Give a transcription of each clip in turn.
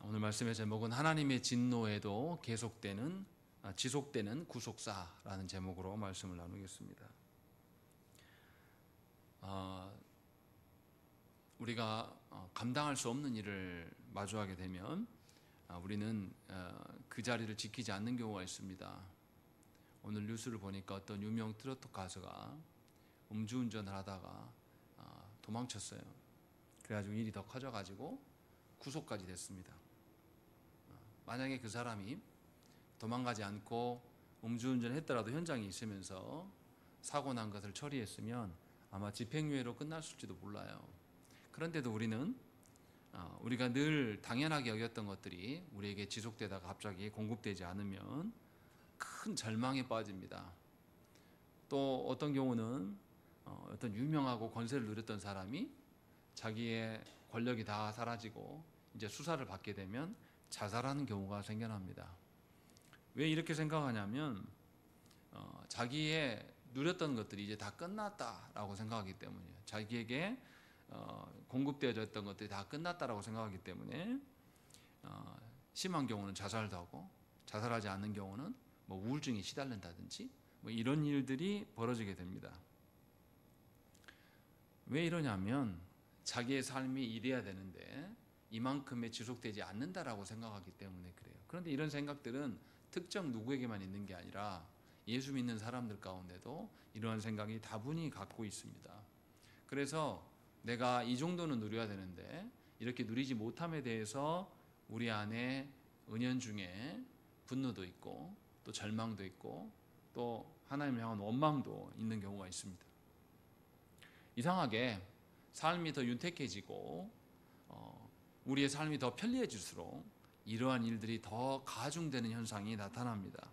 오늘 말씀의 제목은 하나님의 진노에도 지속되는 구속사라는 제목으로 말씀을 나누겠습니다. 우리가 감당할 수 없는 일을 마주하게 되면 우리는 그 자리를 지키지 않는 경우가 있습니다. 오늘 뉴스를 보니까 어떤 유명 트로트 가수가 음주운전을 하다가 도망쳤어요. 그래가지고 일이 더 커져가지고 구속까지 됐습니다. 만약에 그 사람이 도망가지 않고 음주운전을 했더라도 현장에 있으면서 사고 난 것을 처리했으면 아마 집행유예로 끝났을지도 몰라요. 그런데도 우리는 우리가 늘 당연하게 여겼던 것들이 우리에게 지속되다가 갑자기 공급되지 않으면 큰 절망에 빠집니다. 또 어떤 경우는 어떤 유명하고 권세를 누렸던 사람이 자기의 권력이 다 사라지고 이제 수사를 받게 되면 자살하는 경우가 생겨납니다. 왜 이렇게 생각하냐면 자기의 누렸던 것들이 이제 다 끝났다라고 생각하기 때문이에요. 자기에게 공급되어졌던 것들이 다 끝났다라고 생각하기 때문에 심한 경우는 자살도 하고, 자살하지 않는 경우는 뭐 우울증에 시달린다든지 뭐 이런 일들이 벌어지게 됩니다. 왜 이러냐면 자기의 삶이 이래야 되는데 이만큼에 지속되지 않는다라고 생각하기 때문에 그래요. 그런데 이런 생각들은 특정 누구에게만 있는 게 아니라 예수 믿는 사람들 가운데도 이러한 생각이 다분히 갖고 있습니다. 그래서 내가 이 정도는 누려야 되는데 이렇게 누리지 못함에 대해서 우리 안에 은연중에 분노도 있고 또 절망도 있고 또 하나님을 향한 원망도 있는 경우가 있습니다. 이상하게 삶이 더 윤택해지고 우리의 삶이 더 편리해질수록 이러한 일들이 더 가중되는 현상이 나타납니다.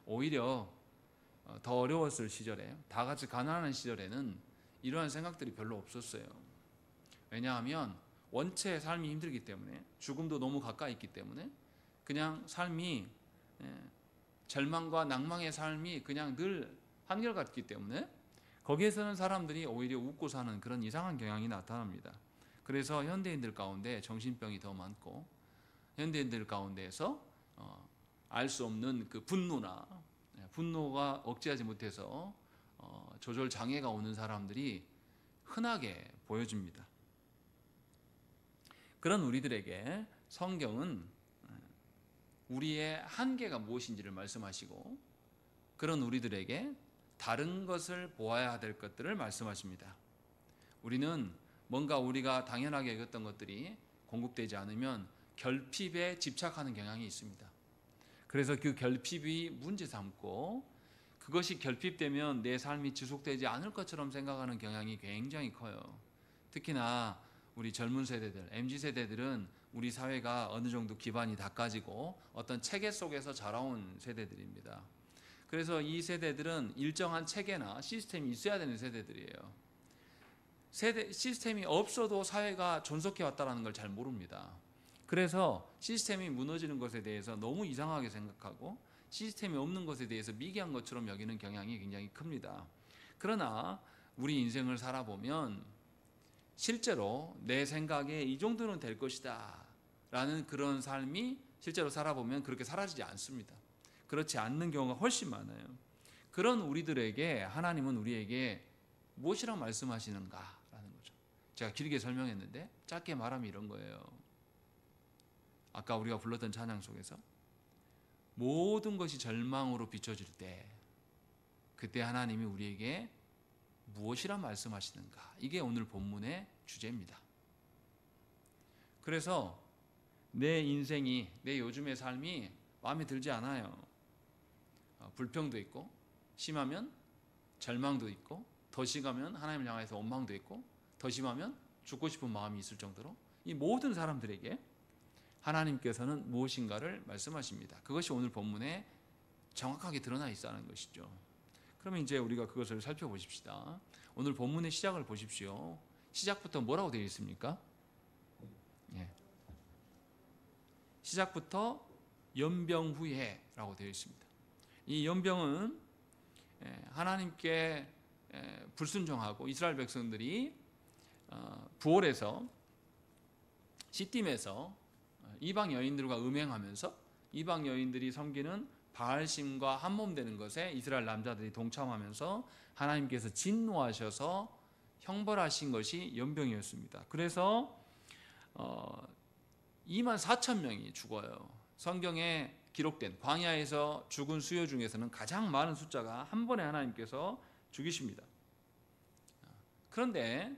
오히려 더 어려웠을 시절에, 다 같이 가난한 시절에는 이러한 생각들이 별로 없었어요. 왜냐하면 원체 삶이 힘들기 때문에, 죽음도 너무 가까이 있기 때문에 그냥 삶이 절망과 낭망의 삶이 그냥 늘 한결같기 때문에 거기에서는 사람들이 오히려 웃고 사는 그런 이상한 경향이 나타납니다. 그래서 현대인들 가운데 정신병이 더 많고, 현대인들 가운데에서 알 수 없는 그 분노가 억제하지 못해서 조절 장애가 오는 사람들이 흔하게 보여집니다. 그런 우리들에게 성경은 우리의 한계가 무엇인지를 말씀하시고, 그런 우리들에게 다른 것을 보아야 될 것들을 말씀하십니다. 우리는 뭔가 우리가 당연하게 여겼던 것들이 공급되지 않으면 결핍에 집착하는 경향이 있습니다. 그래서 그 결핍이 문제 삼고, 그것이 결핍되면 내 삶이 지속되지 않을 것처럼 생각하는 경향이 굉장히 커요. 특히나 우리 젊은 세대들, MZ세대들은 우리 사회가 어느 정도 기반이 닦아지고 어떤 체계 속에서 자라온 세대들입니다. 그래서 이 세대들은 일정한 체계나 시스템이 있어야 되는 세대들이에요. 시스템이 없어도 사회가 존속해 왔다는 걸 잘 모릅니다. 그래서 시스템이 무너지는 것에 대해서 너무 이상하게 생각하고 시스템이 없는 것에 대해서 미개한 것처럼 여기는 경향이 굉장히 큽니다. 그러나 우리 인생을 살아보면 실제로 내 생각에 이 정도는 될 것이다 라는 그런 삶이 실제로 살아보면 그렇게 사라지지 않습니다. 그렇지 않는 경우가 훨씬 많아요. 그런 우리들에게 하나님은 우리에게 무엇이라고 말씀하시는가라는 거죠. 제가 길게 설명했는데 짧게 말하면 이런 거예요. 아까 우리가 불렀던 찬양 속에서 모든 것이 절망으로 비춰질 때, 그때 하나님이 우리에게 무엇이라 말씀하시는가, 이게 오늘 본문의 주제입니다. 그래서 내 인생이, 내 요즘의 삶이 마음에 들지 않아요. 불평도 있고, 심하면 절망도 있고, 더 심하면 하나님을 향해서 원망도 있고, 더 심하면 죽고 싶은 마음이 있을 정도로 이 모든 사람들에게 하나님께서는 무엇인가를 말씀하십니다. 그것이 오늘 본문에 정확하게 드러나 있다는 것이죠. 그러면 이제 우리가 그것을 살펴보십시다. 오늘 본문의 시작을 보십시오. 시작부터 뭐라고 되어 있습니까? 시작부터 연병후회라고 되어 있습니다. 이 연병은 하나님께 불순종하고 이스라엘 백성들이 부올에서 시딤에서 이방 여인들과 음행하면서 이방 여인들이 섬기는 바알심과 한몸되는 것에 이스라엘 남자들이 동참하면서 하나님께서 진노하셔서 형벌하신 것이 연병이었습니다. 그래서 2만 4천 명이 죽어요. 성경에 기록된 광야에서 죽은 수요 중에서는 가장 많은 숫자가 한 번에 하나님께서 죽이십니다. 그런데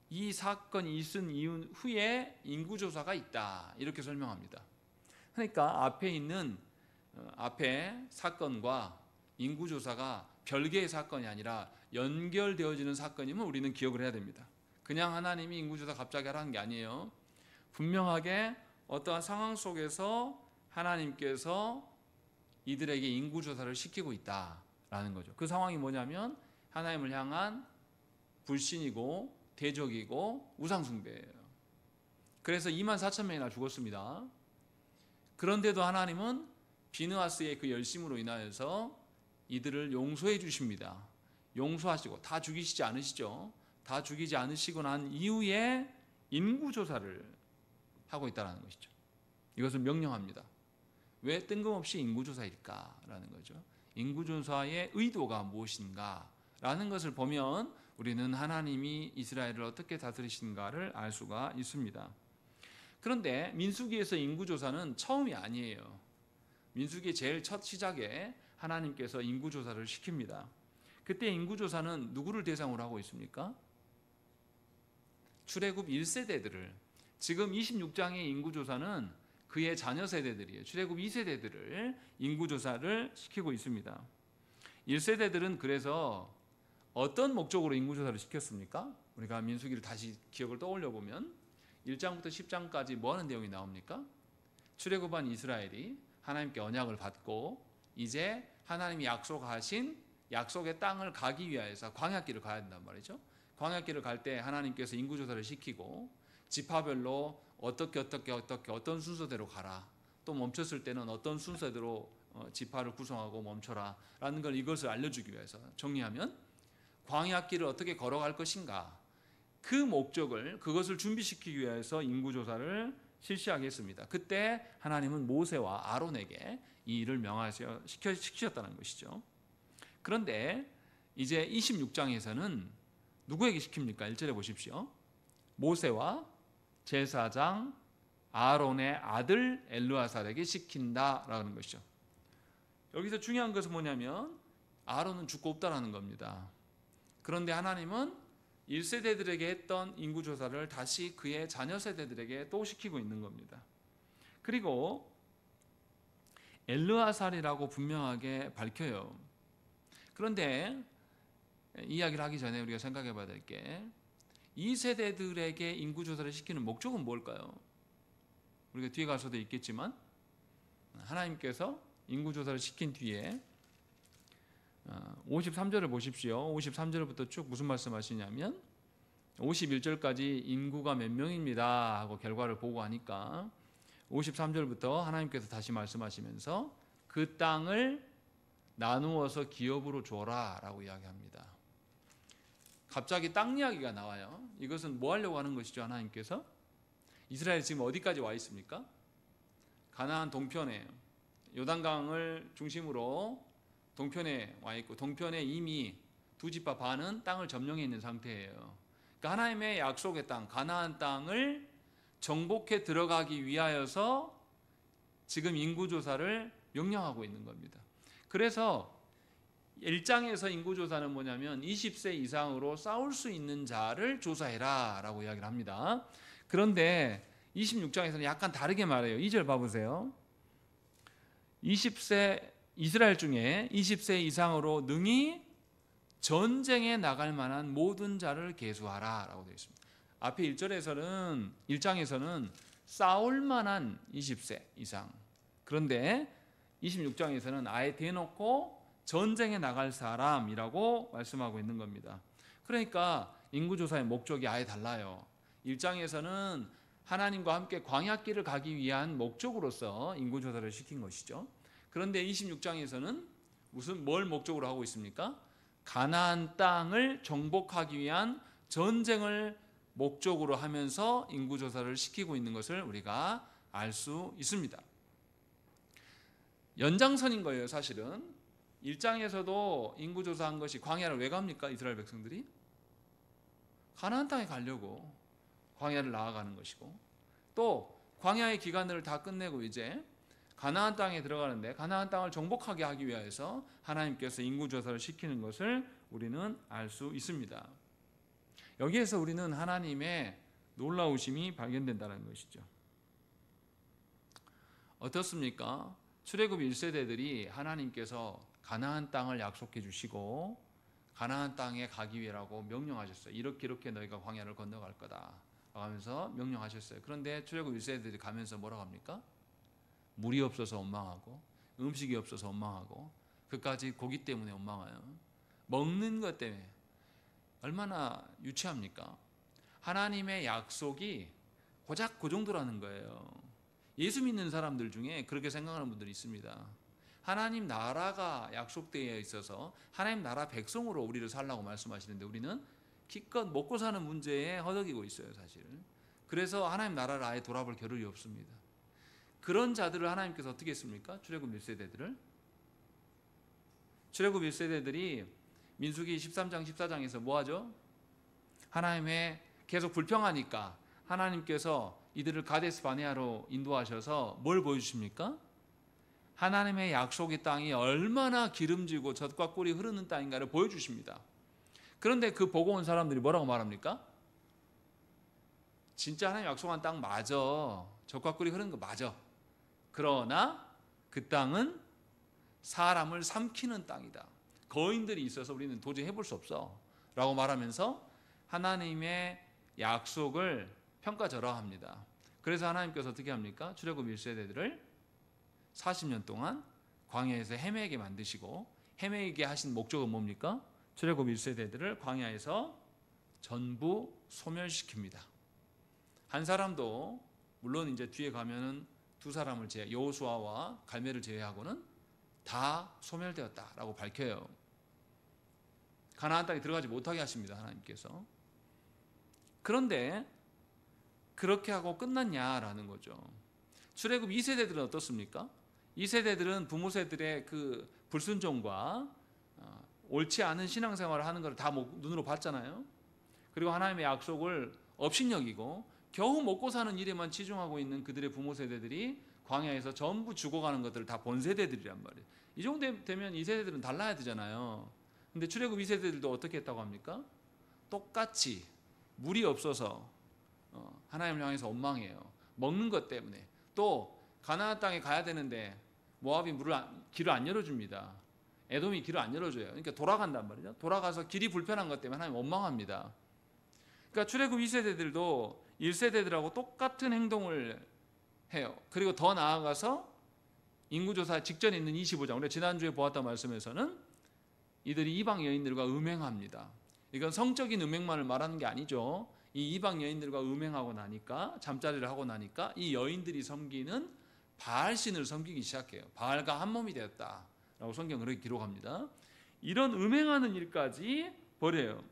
이 사건이 있은 이후에 인구조사가 있다, 이렇게 설명합니다. 그러니까 앞에 사건과 인구조사가 별개의 사건이 아니라 연결되어지는 사건임을 우리는 기억을 해야 됩니다. 그냥 하나님이 인구조사 갑자기 하라는 게 아니에요. 분명하게 어떠한 상황 속에서 하나님께서 이들에게 인구조사를 시키고 있다라는 거죠. 그 상황이 뭐냐면 하나님을 향한 불신이고 대적이고 우상숭배예요. 그래서 2만 4천 명이나 죽었습니다. 그런데도 하나님은 비느하스의 그 열심으로 인하여서 이들을 용서해 주십니다. 용서하시고, 다 죽이시지 않으시죠. 다 죽이지 않으시고 난 이후에 인구조사를 하고 있다는 것이죠. 이것을 명령합니다. 왜 뜬금없이 인구조사일까라는 거죠. 인구조사의 의도가 무엇인가라는 것을 보면 우리는 하나님이 이스라엘을 어떻게 다스리신가를 알 수가 있습니다. 그런데 민수기에서 인구조사는 처음이 아니에요. 민수기 제일 첫 시작에 하나님께서 인구조사를 시킵니다. 그때 인구조사는 누구를 대상으로 하고 있습니까? 출애굽 1세대들을, 지금 26장의 인구조사는 그의 자녀 세대들이에요. 출애굽 2세대들을 인구조사를 시키고 있습니다. 1세대들은 그래서 어떤 목적으로 인구조사를 시켰습니까? 우리가 민수기를 다시 기억을 떠올려 보면 1장부터 10장까지 뭐 하는 내용이 나옵니까? 출애굽한 이스라엘이 하나님께 언약을 받고 이제 하나님이 약속하신 약속의 땅을 가기 위하여서 광야길을 가야 된단 말이죠. 광야길을 갈 때 하나님께서 인구조사를 시키고 지파별로 어떻게 어떤 순서대로 가라, 또 멈췄을 때는 어떤 순서대로 지파를 구성하고 멈춰라 라는 걸, 이것을 알려주기 위해서, 정리하면 광야길을 어떻게 걸어갈 것인가, 그 목적을, 그것을 준비시키기 위해서 인구조사를 실시하게 했습니다. 그때 하나님은 모세와 아론에게 이 일을 시키셨다는 것이죠. 그런데 이제 26장에서는 누구에게 시킵니까? 1절에 보십시오. 모세와 제사장 아론의 아들 엘르아살에게 시킨다라는 것이죠. 여기서 중요한 것은 뭐냐면 아론은 죽고 없다라는 겁니다. 그런데 하나님은 1세대들에게 했던 인구조사를 다시 그의 자녀 세대들에게 또 시키고 있는 겁니다. 그리고 엘르아살이라고 분명하게 밝혀요. 그런데 이야기를 하기 전에 우리가 생각해 봐야 될 게, 이 세대들에게 인구조사를 시키는 목적은 뭘까요? 우리가 뒤에 가서도 있겠지만 하나님께서 인구조사를 시킨 뒤에 53절을 보십시오. 53절부터 쭉 무슨 말씀하시냐면 51절까지 인구가 몇 명입니다 하고 결과를 보고하니까 53절부터 하나님께서 다시 말씀하시면서 그 땅을 나누어서 기업으로 줘라 라고 이야기합니다. 갑자기 땅 이야기가 나와요. 이것은 뭐 하려고 하는 것이죠? 하나님께서 이스라엘이 지금 어디까지 와 있습니까? 가나안 동편에, 요단강을 중심으로 동편에 와 있고, 동편에 이미 두 지파 반은 땅을 점령해 있는 상태예요. 그러니까 하나님의 약속의 땅, 가나안 땅을 정복해 들어가기 위하여서 지금 인구조사를 명령하고 있는 겁니다. 그래서 1장에서 인구조사는 뭐냐면 20세 이상으로 싸울 수 있는 자를 조사해라 라고 이야기를 합니다. 그런데 26장에서는 약간 다르게 말해요. 2절 봐보세요. 20세 이스라엘 중에 20세 이상으로 능히 전쟁에 나갈 만한 모든 자를 계수하라 라고 되어 있습니다. 앞에 1장에서는 싸울 만한 20세 이상, 그런데 26장에서는 아예 대놓고 전쟁에 나갈 사람이라고 말씀하고 있는 겁니다. 그러니까 인구조사의 목적이 아예 달라요. 1장에서는 하나님과 함께 광야길을 가기 위한 목적으로서 인구조사를 시킨 것이죠. 그런데 26장에서는 뭘 목적으로 하고 있습니까? 가나안 땅을 정복하기 위한 전쟁을 목적으로 하면서 인구조사를 시키고 있는 것을 우리가 알 수 있습니다. 연장선인 거예요. 사실은 1장에서도 인구조사한 것이 광야를 왜 갑니까? 이스라엘 백성들이 가나안 땅에 가려고 광야를 나아가는 것이고, 또 광야의 기간을 다 끝내고 이제 가나안 땅에 들어가는데 가나안 땅을 정복하게 하기 위해서 하나님께서 인구조사를 시키는 것을 우리는 알 수 있습니다. 여기에서 우리는 하나님의 놀라우심이 발견된다는 것이죠. 어떻습니까? 출애굽 1세대들이 하나님께서 가나안 땅을 약속해 주시고 가나안 땅에 가기 위해라고 명령하셨어요. 이렇게 너희가 광야를 건너갈 거다 하면서 명령하셨어요. 그런데 출애굽 1세대들이 가면서 뭐라고 합니까? 물이 없어서 원망하고 음식이 없어서 원망하고 그까지 고기 때문에 원망해요. 먹는 것 때문에. 얼마나 유치합니까? 하나님의 약속이 고작 그 정도라는 거예요. 예수 믿는 사람들 중에 그렇게 생각하는 분들이 있습니다. 하나님 나라가 약속되어 있어서 하나님 나라 백성으로 우리를 살라고 말씀하시는데 우리는 기껏 먹고 사는 문제에 허덕이고 있어요, 사실. 그래서 하나님 나라를 아예 돌아볼 겨를이 없습니다. 그런 자들을 하나님께서 어떻게 했습니까? 출애굽 1세대들을. 출애굽 1세대들이 민수기 13장 14장에서 뭐 하죠? 하나님의 계속 불평하니까 하나님께서 이들을 가데스 바네아로 인도하셔서 뭘 보여주십니까? 하나님의 약속의 땅이 얼마나 기름지고 젖과 꿀이 흐르는 땅인가를 보여주십니다. 그런데 그 보고 온 사람들이 뭐라고 말합니까? 진짜 하나님 약속한 땅 맞아. 젖과 꿀이 흐르는 거 맞아. 그러나 그 땅은 사람을 삼키는 땅이다. 거인들이 있어서 우리는 도저히 해볼 수 없어 라고 말하면서 하나님의 약속을 평가절하합니다. 그래서 하나님께서 어떻게 합니까? 출애굽 1세대들을 40년 동안 광야에서 헤매게 만드시고, 헤매게 하신 목적은 뭡니까? 출애굽 1세대들을 광야에서 전부 소멸시킵니다. 한 사람도, 물론 이제 뒤에 가면은 두 사람을 여호수아와 갈멜을 제외하고는 다 소멸되었다라고 밝혀요. 가나안 땅에 들어가지 못하게 하십니다, 하나님께서. 그런데 그렇게 하고 끝났냐라는 거죠. 출애굽 2세대들은 어떻습니까? 2세대들은 부모 세들의 그 불순종과 옳지 않은 신앙생활을 하는 걸 다 눈으로 봤잖아요. 그리고 하나님의 약속을 업신여기고 겨우 먹고 사는 일에만 치중하고 있는 그들의 부모 세대들이 광야에서 전부 죽어가는 것들을 다 본 세대들이란 말이에요. 이 정도 되면 2세대들은 달라야 되잖아요. 근데 출애굽 2세대들도 어떻게 했다고 합니까? 똑같이 물이 없어서 하나님을 향해서 원망해요. 먹는 것 때문에. 또 가나안 땅에 가야 되는데 모압이 길을 안 열어줍니다. 에돔이 길을 안 열어줘요. 그러니까 돌아간단 말이죠. 돌아가서 길이 불편한 것 때문에 하나님 원망합니다. 그러니까 출애굽 2세대들도 1세대들하고 똑같은 행동을 해요. 그리고 더 나아가서 인구조사 직전에 있는 25장, 우리가 지난주에 보았던 말씀에서는 이들이 이방 여인들과 음행합니다. 이건 성적인 음행만을 말하는 게 아니죠. 이 이방 여인들과 음행하고 나니까, 잠자리를 하고 나니까 이 여인들이 섬기는 바알신을 섬기기 시작해요. 바알과 한 몸이 되었다라고 성경은 그렇게 기록합니다. 이런 음행하는 일까지 벌여요.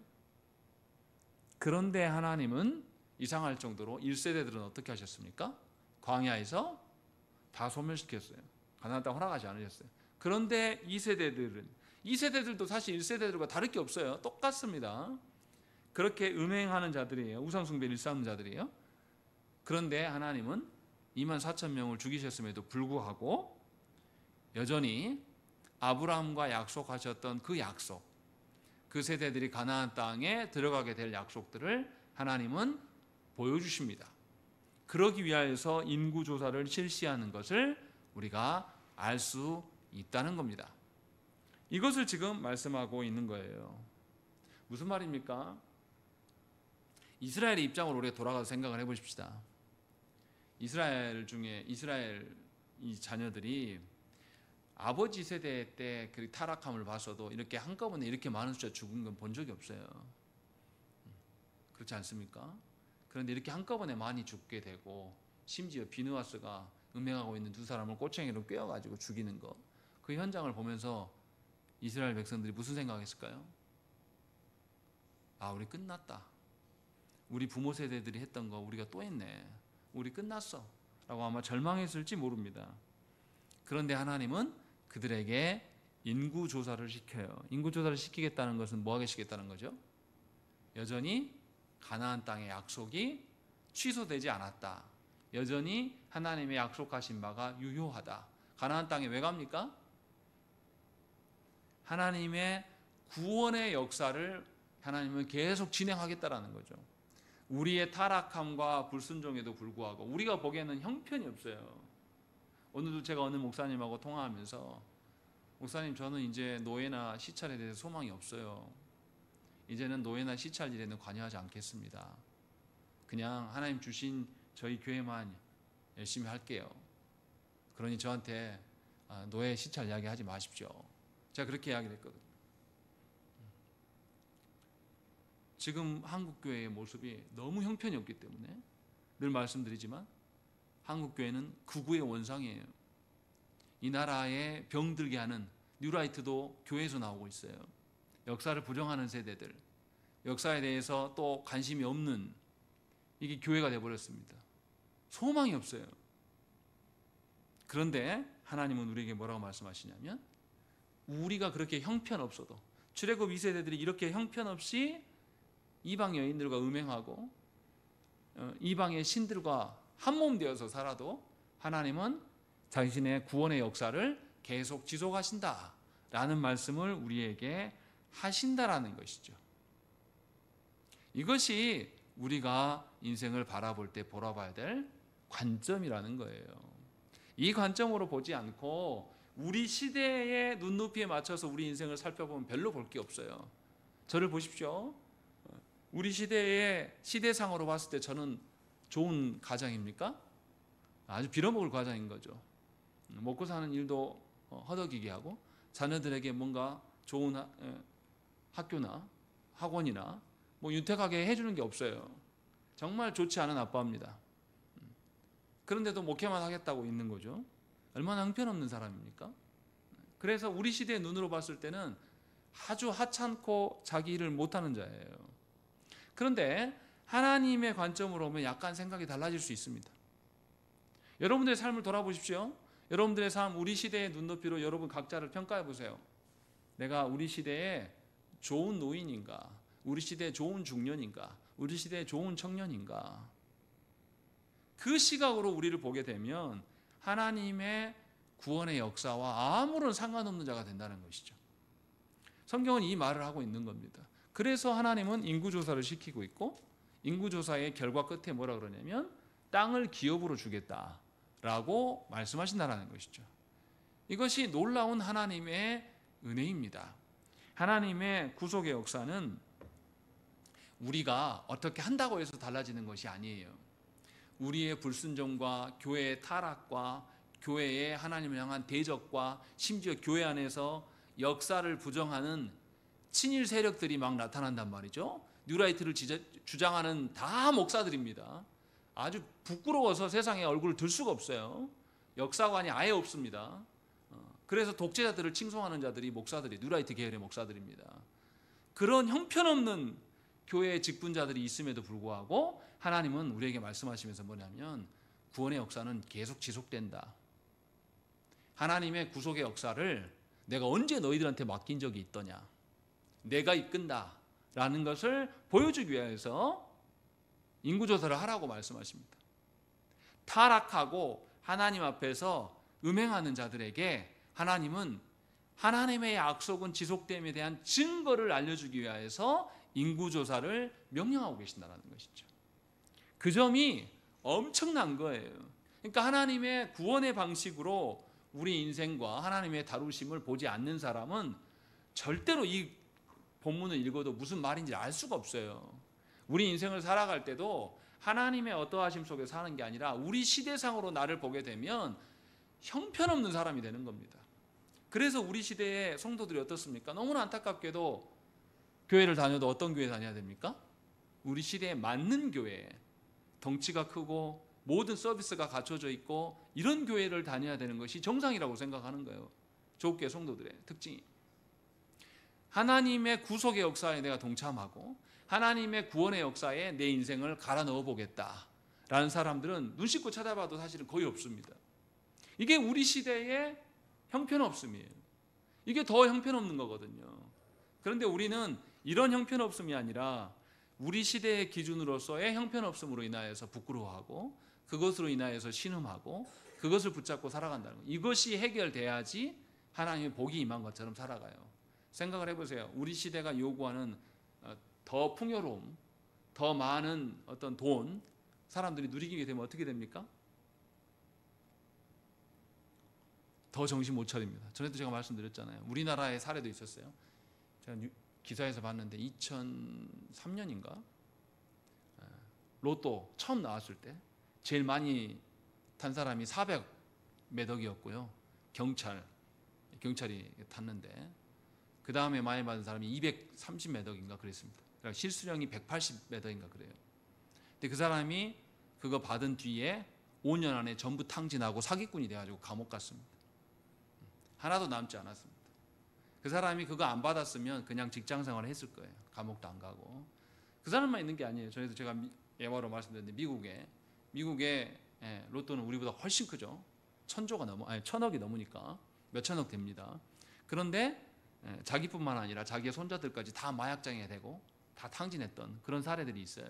그런데 하나님은 이상할 정도로 1세대들은 어떻게 하셨습니까? 광야에서 다 소멸시켰어요. 가나안 땅 허락하지 않으셨어요. 그런데 2세대들도 사실 1세대들과 다를 게 없어요. 똑같습니다. 그렇게 음행하는 자들이에요. 우상숭배를 일삼는 자들이에요. 그런데 하나님은 24,000명을 죽이셨음에도 불구하고 여전히 아브라함과 약속하셨던 그 약속, 그 세대들이 가나안 땅에 들어가게 될 약속들을 하나님은 보여주십니다. 그러기 위하여서 인구조사를 실시하는 것을 우리가 알 수 있다는 겁니다. 이것을 지금 말씀하고 있는 거예요. 무슨 말입니까? 이스라엘의 입장으로 우리가 돌아가서 생각을 해보십시다. 이스라엘 이 자녀들이 아버지 세대 때 그 타락함을 봤어도 이렇게 한꺼번에 이렇게 많은 숫자 죽은 건 본 적이 없어요. 그렇지 않습니까? 그런데 이렇게 한꺼번에 많이 죽게 되고, 심지어 비느하스가 음행하고 있는 두 사람을 꼬챙이로 꿰어가지고 죽이는 거, 그 현장을 보면서 이스라엘 백성들이 무슨 생각했을까요? 아, 우리 끝났다. 우리 부모 세대들이 했던 거 우리가 또 했네. 우리 끝났어 라고 아마 절망했을지 모릅니다. 그런데 하나님은 그들에게 인구조사를 시켜요. 인구조사를 시키겠다는 것은 뭐 하시겠다는 거죠? 여전히 가나안 땅의 약속이 취소되지 않았다. 여전히 하나님의 약속하신 바가 유효하다. 가나안 땅에 왜 갑니까? 하나님의 구원의 역사를 하나님은 계속 진행하겠다라는 거죠. 우리의 타락함과 불순종에도 불구하고 우리가 보기에는 형편이 없어요. 오늘도 제가 어느 목사님하고 통화하면서 목사님, 저는 이제 노예나 시찰에 대해서 소망이 없어요. 이제는 노예나 시찰 일에는 관여하지 않겠습니다. 그냥 하나님 주신 저희 교회만 열심히 할게요. 그러니 저한테 노예 시찰 이야기 하지 마십시오. 제가 그렇게 이야기를 했거든요. 지금 한국교회의 모습이 너무 형편이 없기 때문에 늘 말씀드리지만 한국교회는 극우의 원상이에요. 이 나라에 병들게 하는 뉴라이트도 교회에서 나오고 있어요. 역사를 부정하는 세대들, 역사에 대해서 또 관심이 없는, 이게 교회가 되어버렸습니다. 소망이 없어요. 그런데 하나님은 우리에게 뭐라고 말씀하시냐면, 우리가 그렇게 형편없어도, 출애굽 2세대들이 이렇게 형편없이 이방 여인들과 음행하고 이방의 신들과 한몸 되어서 살아도 하나님은 자신의 구원의 역사를 계속 지속하신다라는 말씀을 우리에게 하신다라는 것이죠. 이것이 우리가 인생을 바라볼 때 바라봐야 될 관점이라는 거예요. 이 관점으로 보지 않고 우리 시대의 눈높이에 맞춰서 우리 인생을 살펴보면 별로 볼 게 없어요. 저를 보십시오. 우리 시대의 시대상으로 봤을 때 저는 좋은 가장입니까? 아주 빌어먹을 가장인 거죠. 먹고 사는 일도 허덕이게 하고 자녀들에게 뭔가 좋은 학교나 학원이나 뭐 윤택하게 해주는 게 없어요. 정말 좋지 않은 아빠입니다. 그런데도 목회만 하겠다고 있는 거죠. 얼마나 형편없는 사람입니까? 그래서 우리 시대의 눈으로 봤을 때는 아주 하찮고 자기 일을 못하는 자예요. 그런데 하나님의 관점으로 보면 약간 생각이 달라질 수 있습니다. 여러분들의 삶을 돌아보십시오. 여러분들의 삶, 우리 시대의 눈높이로 여러분 각자를 평가해 보세요. 내가 우리 시대에 좋은 노인인가? 우리 시대에 좋은 중년인가? 우리 시대에 좋은 청년인가? 그 시각으로 우리를 보게 되면 하나님의 구원의 역사와 아무런 상관없는 자가 된다는 것이죠. 성경은 이 말을 하고 있는 겁니다. 그래서 하나님은 인구조사를 시키고 있고, 인구조사의 결과 끝에 뭐라 그러냐면 땅을 기업으로 주겠다라고 말씀하신다는 것이죠. 이것이 놀라운 하나님의 은혜입니다. 하나님의 구속의 역사는 우리가 어떻게 한다고 해서 달라지는 것이 아니에요. 우리의 불순종과 교회의 타락과 교회의 하나님을 향한 대적과 심지어 교회 안에서 역사를 부정하는 친일 세력들이 막 나타난단 말이죠. 뉴라이트를 주장하는 다 목사들입니다. 아주 부끄러워서 세상에 얼굴을 들 수가 없어요. 역사관이 아예 없습니다. 그래서 독재자들을 칭송하는 자들이 목사들이 뉴라이트 계열의 목사들입니다. 그런 형편없는 교회의 직분자들이 있음에도 불구하고 하나님은 우리에게 말씀하시면서 뭐냐면 구원의 역사는 계속 지속된다. 하나님의 구속의 역사를 내가 언제 너희들한테 맡긴 적이 있더냐. 내가 이끈다라는 것을 보여주기 위해서 인구조사를 하라고 말씀하십니다. 타락하고 하나님 앞에서 음행하는 자들에게 하나님은 하나님의 약속은 지속됨에 대한 증거를 알려주기 위해서 인구조사를 명령하고 계신다는 것이죠. 그 점이 엄청난 거예요. 그러니까 하나님의 구원의 방식으로 우리 인생과 하나님의 다루심을 보지 않는 사람은 절대로 이 본문을 읽어도 무슨 말인지 알 수가 없어요. 우리 인생을 살아갈 때도 하나님의 어떠하심 속에 사는 게 아니라 우리 시대상으로 나를 보게 되면 형편없는 사람이 되는 겁니다. 그래서 우리 시대의 성도들이 어떻습니까? 너무나 안타깝게도 교회를 다녀도 어떤 교회 다녀야 됩니까? 우리 시대에 맞는 교회, 덩치가 크고 모든 서비스가 갖춰져 있고 이런 교회를 다녀야 되는 것이 정상이라고 생각하는 거예요. 조국교회 성도들의 특징이. 하나님의 구속의 역사에 내가 동참하고 하나님의 구원의 역사에 내 인생을 갈아 넣어보겠다 라는 사람들은 눈 씻고 찾아봐도 사실은 거의 없습니다. 이게 우리 시대의 형편없음이에요. 이게 더 형편없는 거거든요. 그런데 우리는 이런 형편없음이 아니라 우리 시대의 기준으로서의 형편없음으로 인하여서 부끄러워하고 그것으로 인하여서 신음하고 그것을 붙잡고 살아간다는 거. 이것이 해결돼야지 하나님의 복이 임한 것처럼 살아가요. 생각을 해보세요. 우리 시대가 요구하는 더 풍요로움, 더 많은 어떤 돈, 사람들이 누리게 되면 어떻게 됩니까? 더 정신 못 차립니다. 전에도 제가 말씀드렸잖아요. 우리나라의 사례도 있었어요. 제가 기사에서 봤는데 2003년인가 로또 처음 나왔을 때 제일 많이 탄 사람이 400 몇 억이었고요. 경찰이 탔는데 그 다음에 많이 받은 사람이 230 몇 억인가 그랬습니다. 그러니까 실수령이 180 몇 억인가 그래요. 근데 그 사람이 그거 받은 뒤에 5년 안에 전부 탕진하고 사기꾼이 돼가지고 감옥 갔습니다. 하나도 남지 않았습니다. 그 사람이 그거 안 받았으면 그냥 직장 생활을 했을 거예요. 감옥도 안 가고. 그 사람만 있는 게 아니에요. 전에도 제가 예화로 말씀드렸는데 미국의 로또는 우리보다 훨씬 크죠. 천억이 넘으니까 몇 천억 됩니다. 그런데 자기뿐만 아니라 자기의 손자들까지 다 마약장애 되고 다 탕진했던 그런 사례들이 있어요.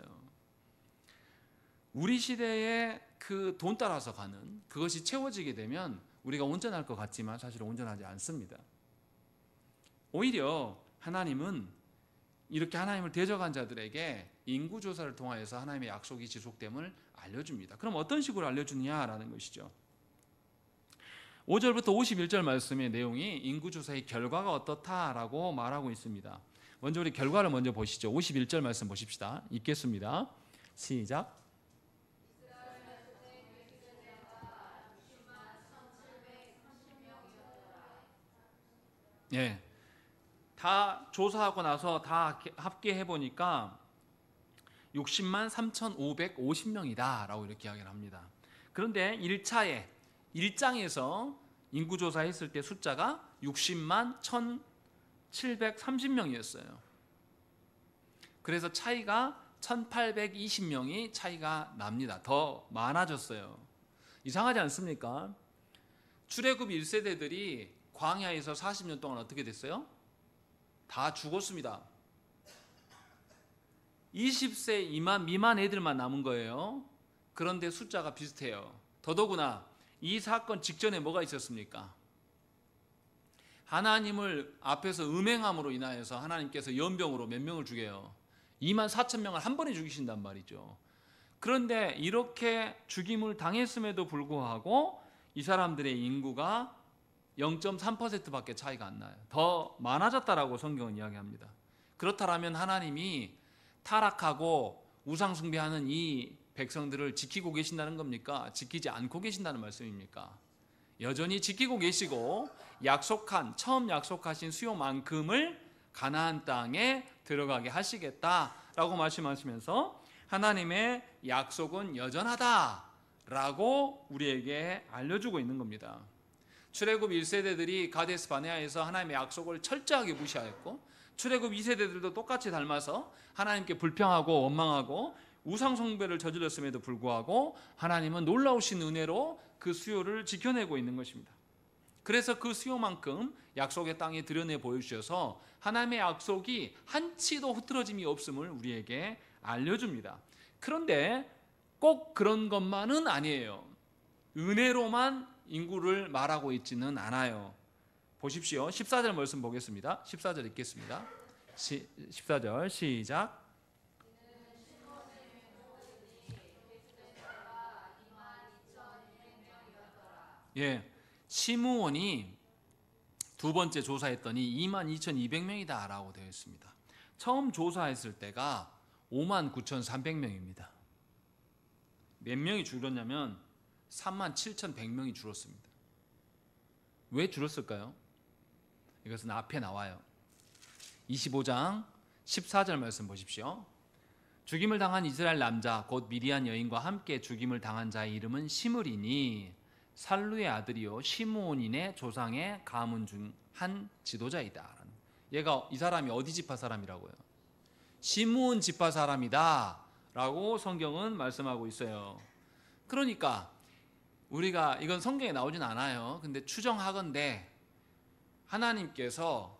우리 시대에 그 돈 따라서 가는 그것이 채워지게 되면 우리가 온전할 것 같지만 사실은 온전하지 않습니다. 오히려 하나님은 이렇게 하나님을 대적한 자들에게 인구조사를 통하여서 하나님의 약속이 지속됨을 알려줍니다. 그럼 어떤 식으로 알려주느냐라는 것이죠. 5절부터 51절 말씀의 내용이 인구조사의 결과가 어떻다라고 말하고 있습니다. 먼저 우리 결과를 먼저 보시죠. 51절 말씀 보십시다. 읽겠습니다. 시작. 예, 다 조사하고 나서 다 합계해 보니까 60만 3,550명이다 라고 이렇게 이야기를 합니다. 그런데 1장에서 인구조사했을 때 숫자가 60만 1,730명이었어요. 그래서 차이가 1,820명이 차이가 납니다. 더 많아졌어요. 이상하지 않습니까? 출애굽 1세대들이 광야에서 40년 동안 어떻게 됐어요? 다 죽었습니다. 20세 미만 애들만 남은 거예요. 그런데 숫자가 비슷해요. 더더구나 이 사건 직전에 뭐가 있었습니까? 하나님을 앞에서 음행함으로 인하여서 하나님께서 연병으로 몇 명을 죽여요? 24,000명을 한 번에 죽이신단 말이죠. 그런데 이렇게 죽임을 당했음에도 불구하고 이 사람들의 인구가 0.3%밖에 차이가 안 나요. 더 많아졌다라고 성경은 이야기합니다. 그렇다면 하나님이 타락하고 우상 숭배하는 이 백성들을 지키고 계신다는 겁니까? 지키지 않고 계신다는 말씀입니까? 여전히 지키고 계시고 처음 약속하신 수요만큼을 가나안 땅에 들어가게 하시겠다라고 말씀하시면서 하나님의 약속은 여전하다라고 우리에게 알려주고 있는 겁니다. 출애굽 1세대들이 가데스 바네아에서 하나님의 약속을 철저하게 무시하였고 출애굽 2세대들도 똑같이 닮아서 하나님께 불평하고 원망하고 우상 숭배를 저질렀음에도 불구하고 하나님은 놀라우신 은혜로 그 수요를 지켜내고 있는 것입니다. 그래서 그 수요만큼 약속의 땅에 드러내 보여주셔서 하나님의 약속이 한치도 흐트러짐이 없음을 우리에게 알려줍니다. 그런데 꼭 그런 것만은 아니에요. 은혜로만 인구를 말하고 있지는 않아요. 보십시오. 14절 말씀 보겠습니다. 14절 읽겠습니다. 14절 시작. 예, 시므온이 두 번째 조사했더니 22,200명이다 라고 되어 있습니다. 처음 조사했을 때가 59,300명입니다. 몇 명이 줄었냐면 37,100명이 줄었습니다. 왜 줄었을까요? 이것은 앞에 나와요. 25장 14절 말씀 보십시오. 죽임을 당한 이스라엘 남자 곧 미디안 여인과 함께 죽임을 당한 자의 이름은 시므리니 살루의 아들이요 시므온인의 조상의 가문 중 한 지도자이다. 이 사람이 어디 지파 사람이라고요? 시므온 지파 사람이다 라고 성경은 말씀하고 있어요. 그러니까 우리가 이건 성경에 나오진 않아요. 근데 추정하건대 하나님께서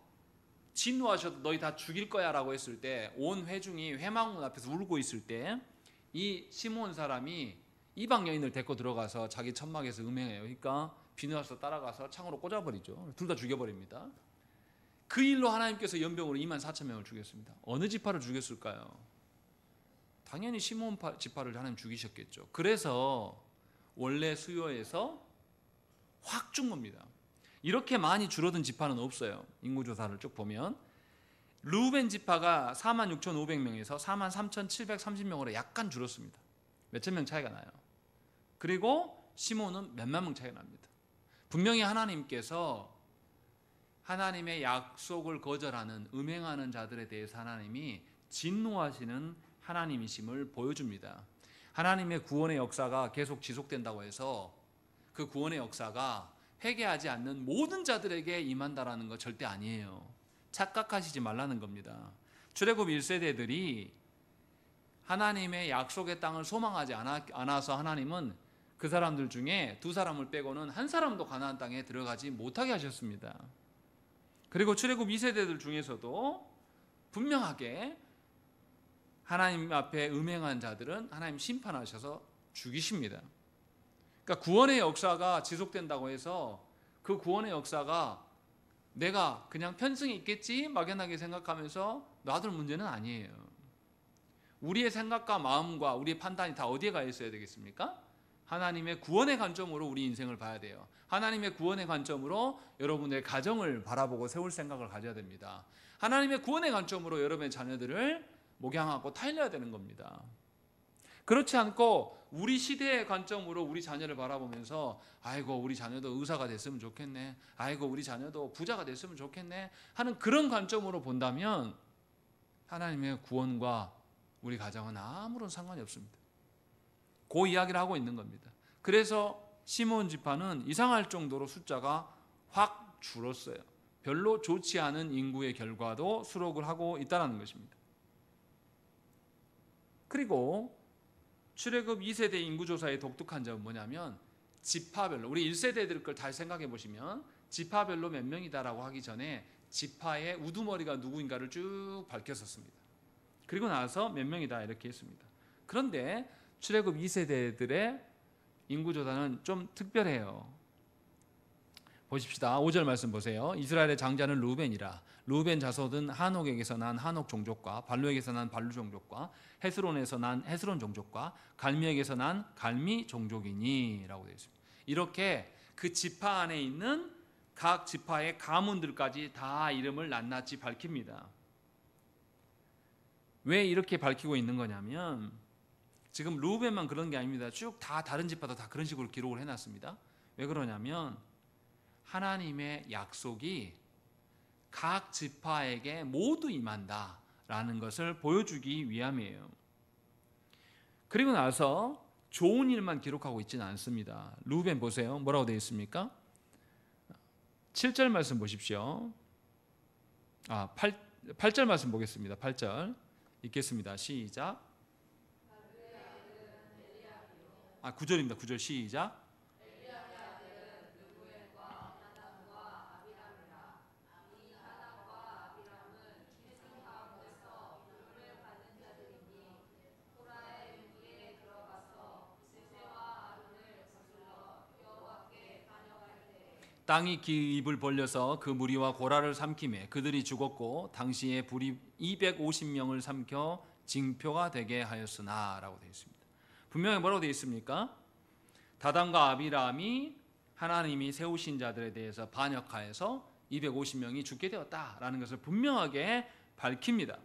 진노하셔도 너희 다 죽일 거야 라고 했을 때 온 회중이 회막문 앞에서 울고 있을 때 이 시므온 사람이 이방 여인을 데리고 들어가서 자기 천막에서 음행해요. 그러니까 비누아서 따라가서 창으로 꽂아버리죠. 둘 다 죽여버립니다. 그 일로 하나님께서 연병으로 24,000명을 죽였습니다. 어느 지파를 죽였을까요? 당연히 시므온 지파를 하나님 죽이셨겠죠. 그래서 원래 수요에서 확 준 겁니다. 이렇게 많이 줄어든 지파는 없어요. 인구조사를 쭉 보면 르우벤 지파가 46,500명에서 43,730명으로 약간 줄었습니다. 몇천 명 차이가 나요. 그리고 시몬은 몇만 명 차이가 납니다. 분명히 하나님께서 하나님의 약속을 거절하는 음행하는 자들에 대해서 하나님이 진노하시는 하나님이심을 보여줍니다. 하나님의 구원의 역사가 계속 지속된다고 해서 그 구원의 역사가 회개하지 않는 모든 자들에게 임한다라는 거 절대 아니에요. 착각하시지 말라는 겁니다. 출애굽 1세대들이 하나님의 약속의 땅을 소망하지 않아서 하나님은 그 사람들 중에 두 사람을 빼고는 한 사람도 가나안 땅에 들어가지 못하게 하셨습니다. 그리고 출애굽 2세대들 중에서도 분명하게 하나님 앞에 음행한 자들은 하나님 심판하셔서 죽이십니다. 그러니까 구원의 역사가 지속된다고 해서 그 구원의 역사가 내가 그냥 편승이 있겠지 막연하게 생각하면서 놔둘 문제는 아니에요. 우리의 생각과 마음과 우리의 판단이 다 어디에 가 있어야 되겠습니까? 하나님의 구원의 관점으로 우리 인생을 봐야 돼요. 하나님의 구원의 관점으로 여러분의 가정을 바라보고 세울 생각을 가져야 됩니다. 하나님의 구원의 관점으로 여러분의 자녀들을 목양하고 타일러야 되는 겁니다. 그렇지 않고 우리 시대의 관점으로 우리 자녀를 바라보면서 아이고 우리 자녀도 의사가 됐으면 좋겠네, 아이고 우리 자녀도 부자가 됐으면 좋겠네 하는 그런 관점으로 본다면 하나님의 구원과 우리 가정은 아무런 상관이 없습니다. 그 이야기를 하고 있는 겁니다. 그래서 시므온 지파는 이상할 정도로 숫자가 확 줄었어요. 별로 좋지 않은 인구의 결과도 수록을 하고 있다는 것입니다. 그리고 출애굽 2세대 인구조사의 독특한 점은 뭐냐면 지파별로, 우리 1세대들 걸 다 생각해 보시면 지파별로 몇 명이다라고 하기 전에 지파의 우두머리가 누구인가를 쭉 밝혔었습니다. 그리고 나서 몇 명이다 이렇게 했습니다. 그런데 출애굽 2세대들의 인구조사는 좀 특별해요. 보십시다. 5절 말씀 보세요. 이스라엘의 장자는 르우벤이라. 르우벤 자손은 하녹에게서 난 하녹 종족과 발루에게서 난 발루 종족과 헤스론에서 난 헤스론 종족과 갈미에게서 난 갈미 종족이니 라고 되어 있습니다. 이렇게 그 지파 안에 있는 각 지파의 가문들까지 다 이름을 낱낱이 밝힙니다. 왜 이렇게 밝히고 있는 거냐면 지금 르우벤만 그런 게 아닙니다. 쭉 다 다른 지파도 다 그런 식으로 기록을 해놨습니다. 왜 그러냐면 하나님의 약속이 각 지파에게 모두 임한다라는 것을 보여주기 위함이에요. 그리고 나서 좋은 일만 기록하고 있지는 않습니다. 르우벤 보세요. 뭐라고 되어 있습니까? 7절 말씀 보십시오. 8절 말씀 보겠습니다. 8절 읽겠습니다. 시작. 9절입니다. 9절 시작. 땅이 입을 벌려서 그 무리와 고라를 삼키매 그들이 죽었고 당시에 불이 250명을 삼켜 징표가 되게 하였으나 라고 되어 있습니다. 분명히 뭐라고 되어 있습니까? 다단과 아비람이 하나님이 세우신 자들에 대해서 반역하여서 250명이 죽게 되었다라는 것을 분명하게 밝힙니다.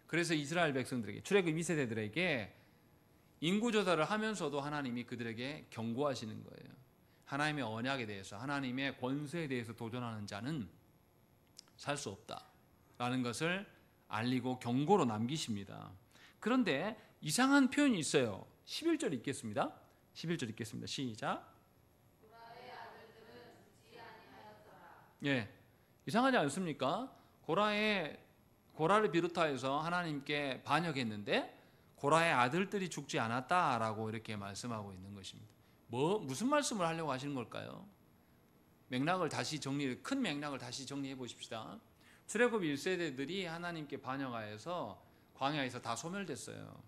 그래서 이스라엘 백성들에게, 출애굽 2세대들에게 인구조사를 하면서도 하나님이 그들에게 경고하시는 거예요. 하나님의 언약에 대해서, 하나님의 권세에 대해서 도전하는 자는 살 수 없다라는 것을 알리고 경고로 남기십니다. 그런데 이상한 표현이 있어요. 11절 읽겠습니다. 11절 읽겠습니다. 시작. 예, 이상하지 않습니까? 고라를 비롯하여서 하나님께 반역했는데 고라의 아들들이 죽지 않았다라고 이렇게 말씀하고 있는 것입니다. 무슨 말씀을 하려고 하시는 걸까요? 큰 맥락을 다시 정리해 보십시다. 출애굽 1세대들이 하나님께 반역하여서 광야에서 다 소멸됐어요.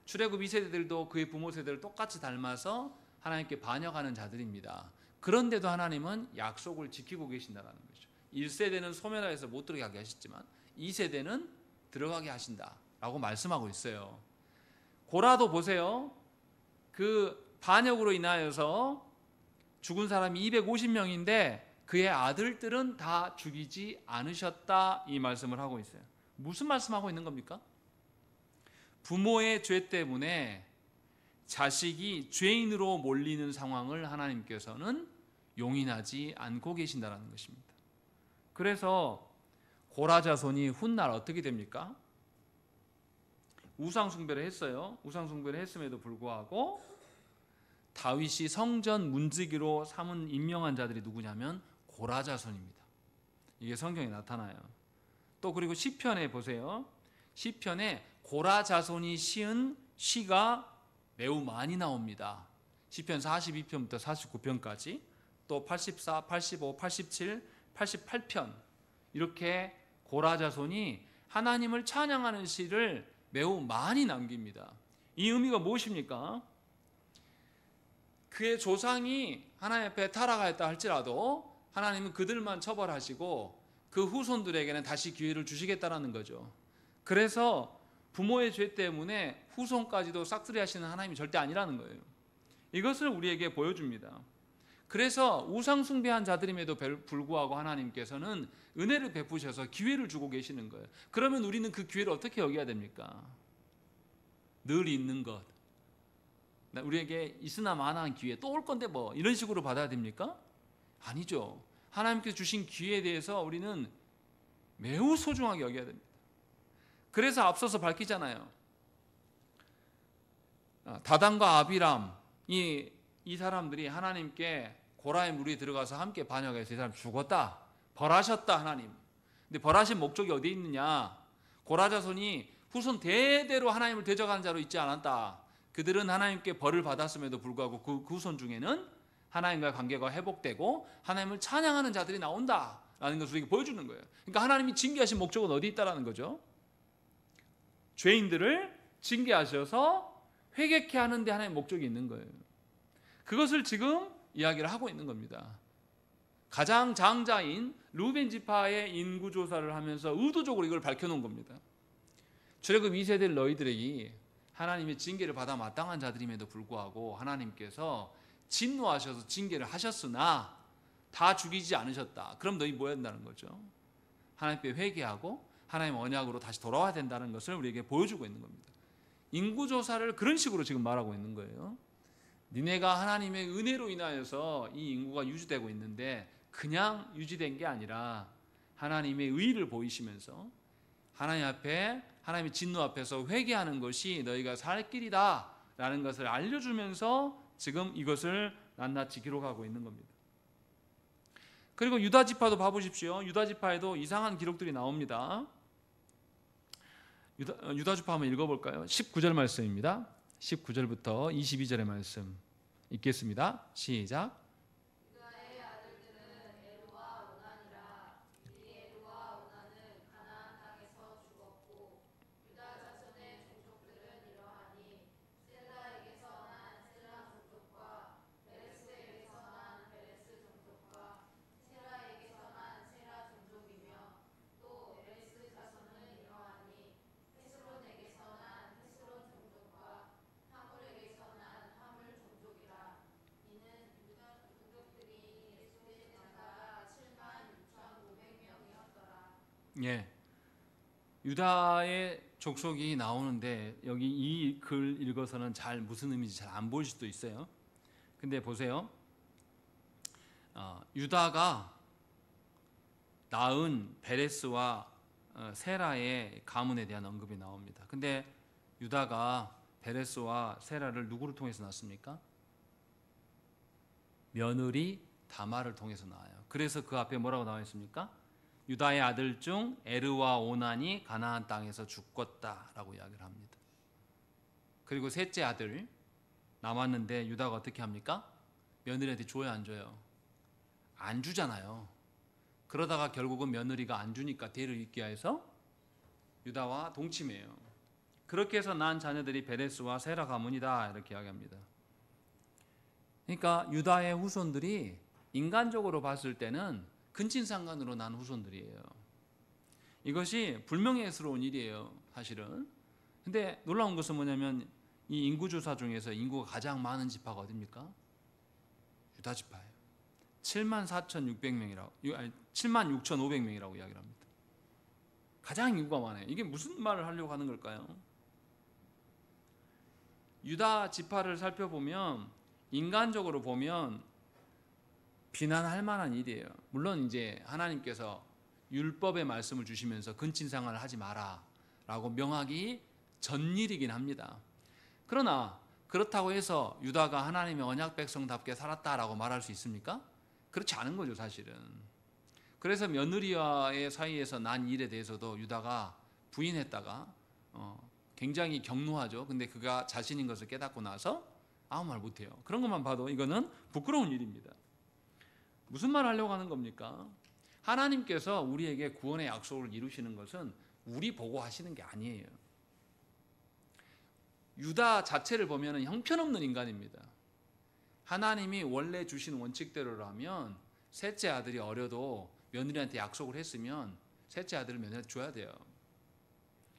출애굽 2세대들도 그의 부모 세대를 똑같이 닮아서 하나님께 반역하는 자들입니다. 그런데도 하나님은 약속을 지키고 계신다는 거죠. 1세대는 소멸하여서 못 들어가게 하셨지만 2세대는 들어가게 하신다라고 말씀하고 있어요. 고라도 보세요. 그 반역으로 인하여서 죽은 사람이 250명인데 그의 아들들은 다 죽이지 않으셨다, 이 말씀을 하고 있어요. 무슨 말씀하고 있는 겁니까? 부모의 죄 때문에 자식이 죄인으로 몰리는 상황을 하나님께서는 용인하지 않고 계신다는 것입니다. 그래서 고라 자손이 훗날 어떻게 됩니까? 우상 숭배를 했어요. 우상 숭배를 했음에도 불구하고 다윗이 성전 문지기로 삼은 임명한 자들이 누구냐면 고라 자손입니다. 이게 성경에 나타나요. 또 그리고 시편에 보세요. 시편에 고라 자손이 시은 시가 매우 많이 나옵니다. 시편 42편부터 49편까지, 또 84, 85, 87, 88편, 이렇게 고라 자손이 하나님을 찬양하는 시를 매우 많이 남깁니다. 이 의미가 무엇입니까? 그의 조상이 하나님 앞에 타락하였다 할지라도 하나님은 그들만 처벌하시고 그 후손들에게는 다시 기회를 주시겠다라는 거죠. 그래서 부모의 죄 때문에 후손까지도 싹쓸이 하시는 하나님이 절대 아니라는 거예요. 이것을 우리에게 보여줍니다. 그래서 우상 숭배한 자들임에도 불구하고 하나님께서는 은혜를 베푸셔서 기회를 주고 계시는 거예요. 그러면 우리는 그 기회를 어떻게 여겨야 됩니까? 늘 있는 것, 우리에게 있으나 마나한 기회, 또 올 건데 뭐 이런 식으로 받아야 됩니까? 아니죠. 하나님께서 주신 기회에 대해서 우리는 매우 소중하게 여겨야 됩니다. 그래서 앞서서 밝히잖아요. 다단과 아비람, 이 사람들이 하나님께 고라의 무리에 들어가서 함께 반역해서 이 사람 죽었다, 벌하셨다 하나님. 근데 벌하신 목적이 어디에 있느냐? 고라 자손이 후손 대대로 하나님을 대적하는 자로 있지 않았다. 그들은 하나님께 벌을 받았음에도 불구하고 그 후손 중에는 하나님과의 관계가 회복되고 하나님을 찬양하는 자들이 나온다라는 것을 우리에게 보여주는 거예요. 그러니까 하나님이 징계하신 목적은 어디 있다라는 거죠? 죄인들을 징계하셔서 회개케 하는 데 하나님의 목적이 있는 거예요. 그것을 지금 이야기를 하고 있는 겁니다. 가장 장자인 루벤 지파의 인구 조사를 하면서 의도적으로 이걸 밝혀놓은 겁니다. 출애굽 2세대 너희들이 하나님의 징계를 받아 마땅한 자들임에도 불구하고 하나님께서 진노하셔서 징계를 하셨으나 다 죽이지 않으셨다. 그럼 너희 뭐 한다는 거죠? 하나님께 회개하고 하나님 언약으로 다시 돌아와야 된다는 것을 우리에게 보여주고 있는 겁니다. 인구조사를 그런 식으로 지금 말하고 있는 거예요. 니네가 하나님의 은혜로 인하여서 이 인구가 유지되고 있는데 그냥 유지된 게 아니라 하나님의 의의를 보이시면서 하나님 앞에, 하나님의 진노 앞에서 회개하는 것이 너희가 살 길이다 라는 것을 알려주면서 지금 이것을 낱낱이 기록하고 있는 겁니다. 그리고 유다 지파도 봐보십시오. 유다 지파에도 이상한 기록들이 나옵니다. 유다 지파 한번 읽어볼까요? 19절 말씀입니다. 19절부터 22절의 말씀 읽겠습니다. 시작. 유다의 아들들은 에루와 오난이라. 이 에루와 오난은 가나안 땅에서 죽었고 유다 자손의 종족들은 이러하니 셀라에게서 난 셀라 종족과 베레스에게서 난 베레스 종족과 세라에게서 난 세라 종족이며 또 베레스 자손은 이러하니 헤스론에게서 난 헤스론 종족과 하물에게서 난 하물 종족이라. 이는 유다 종족들이 예수의 나라가 76,500명이었더라. 예, 유다의 족속이 나오는데 여기 이 글 읽어서는 잘 무슨 의미인지 잘 안 보일 수도 있어요. 근데 보세요. 유다가 낳은 베레스와 세라의 가문에 대한 언급이 나옵니다. 근데 유다가 베레스와 세라를 누구를 통해서 낳습니까? 며느리 다말을 통해서 낳아요. 그래서 그 앞에 뭐라고 나와 있습니까? 유다의 아들 중 에르와 오난이 가나안 땅에서 죽었다라고 이야기를 합니다. 그리고 셋째 아들 남았는데 유다가 어떻게 합니까? 며느리한테 줘요, 안 줘요? 안 주잖아요. 그러다가 결국은 며느리가 안 주니까 대를 잇게 해서 유다와 동침해요. 그렇게 해서 난 자녀들이 베레스와 세라 가문이다 이렇게 이야기합니다. 그러니까 유다의 후손들이 인간적으로 봤을 때는 근친상간으로 난 후손들이에요. 이것이 불명예스러운 일이에요, 사실은. 근데 놀라운 것은 뭐냐면 이 인구조사 중에서 인구가 가장 많은 지파가 어디입니까? 유다 지파예요. 74,600명이라고, 76,500명이라고 이야기를 합니다. 가장 인구가 많아요. 이게 무슨 말을 하려고 하는 걸까요? 유다 지파를 살펴보면 인간적으로 보면 비난할 만한 일이에요. 물론 이제 하나님께서 율법의 말씀을 주시면서 근친상간을 하지 마라 라고 명하기 전일이긴 합니다. 그러나 그렇다고 해서 유다가 하나님의 언약 백성답게 살았다라고 말할 수 있습니까? 그렇지 않은 거죠, 사실은. 그래서 며느리와의 사이에서 난 일에 대해서도 유다가 부인했다가 굉장히 격노하죠. 근데 그가 자신인 것을 깨닫고 나서 아무 말 못해요. 그런 것만 봐도 이거는 부끄러운 일입니다. 무슨 말 하려고 하는 겁니까? 하나님께서 우리에게 구원의 약속을 이루시는 것은 우리 보고 하시는 게 아니에요. 유다 자체를 보면 형편없는 인간입니다. 하나님이 원래 주신 원칙대로라면 셋째 아들이 어려도 며느리한테 약속을 했으면 셋째 아들을 며느리한테 줘야 돼요.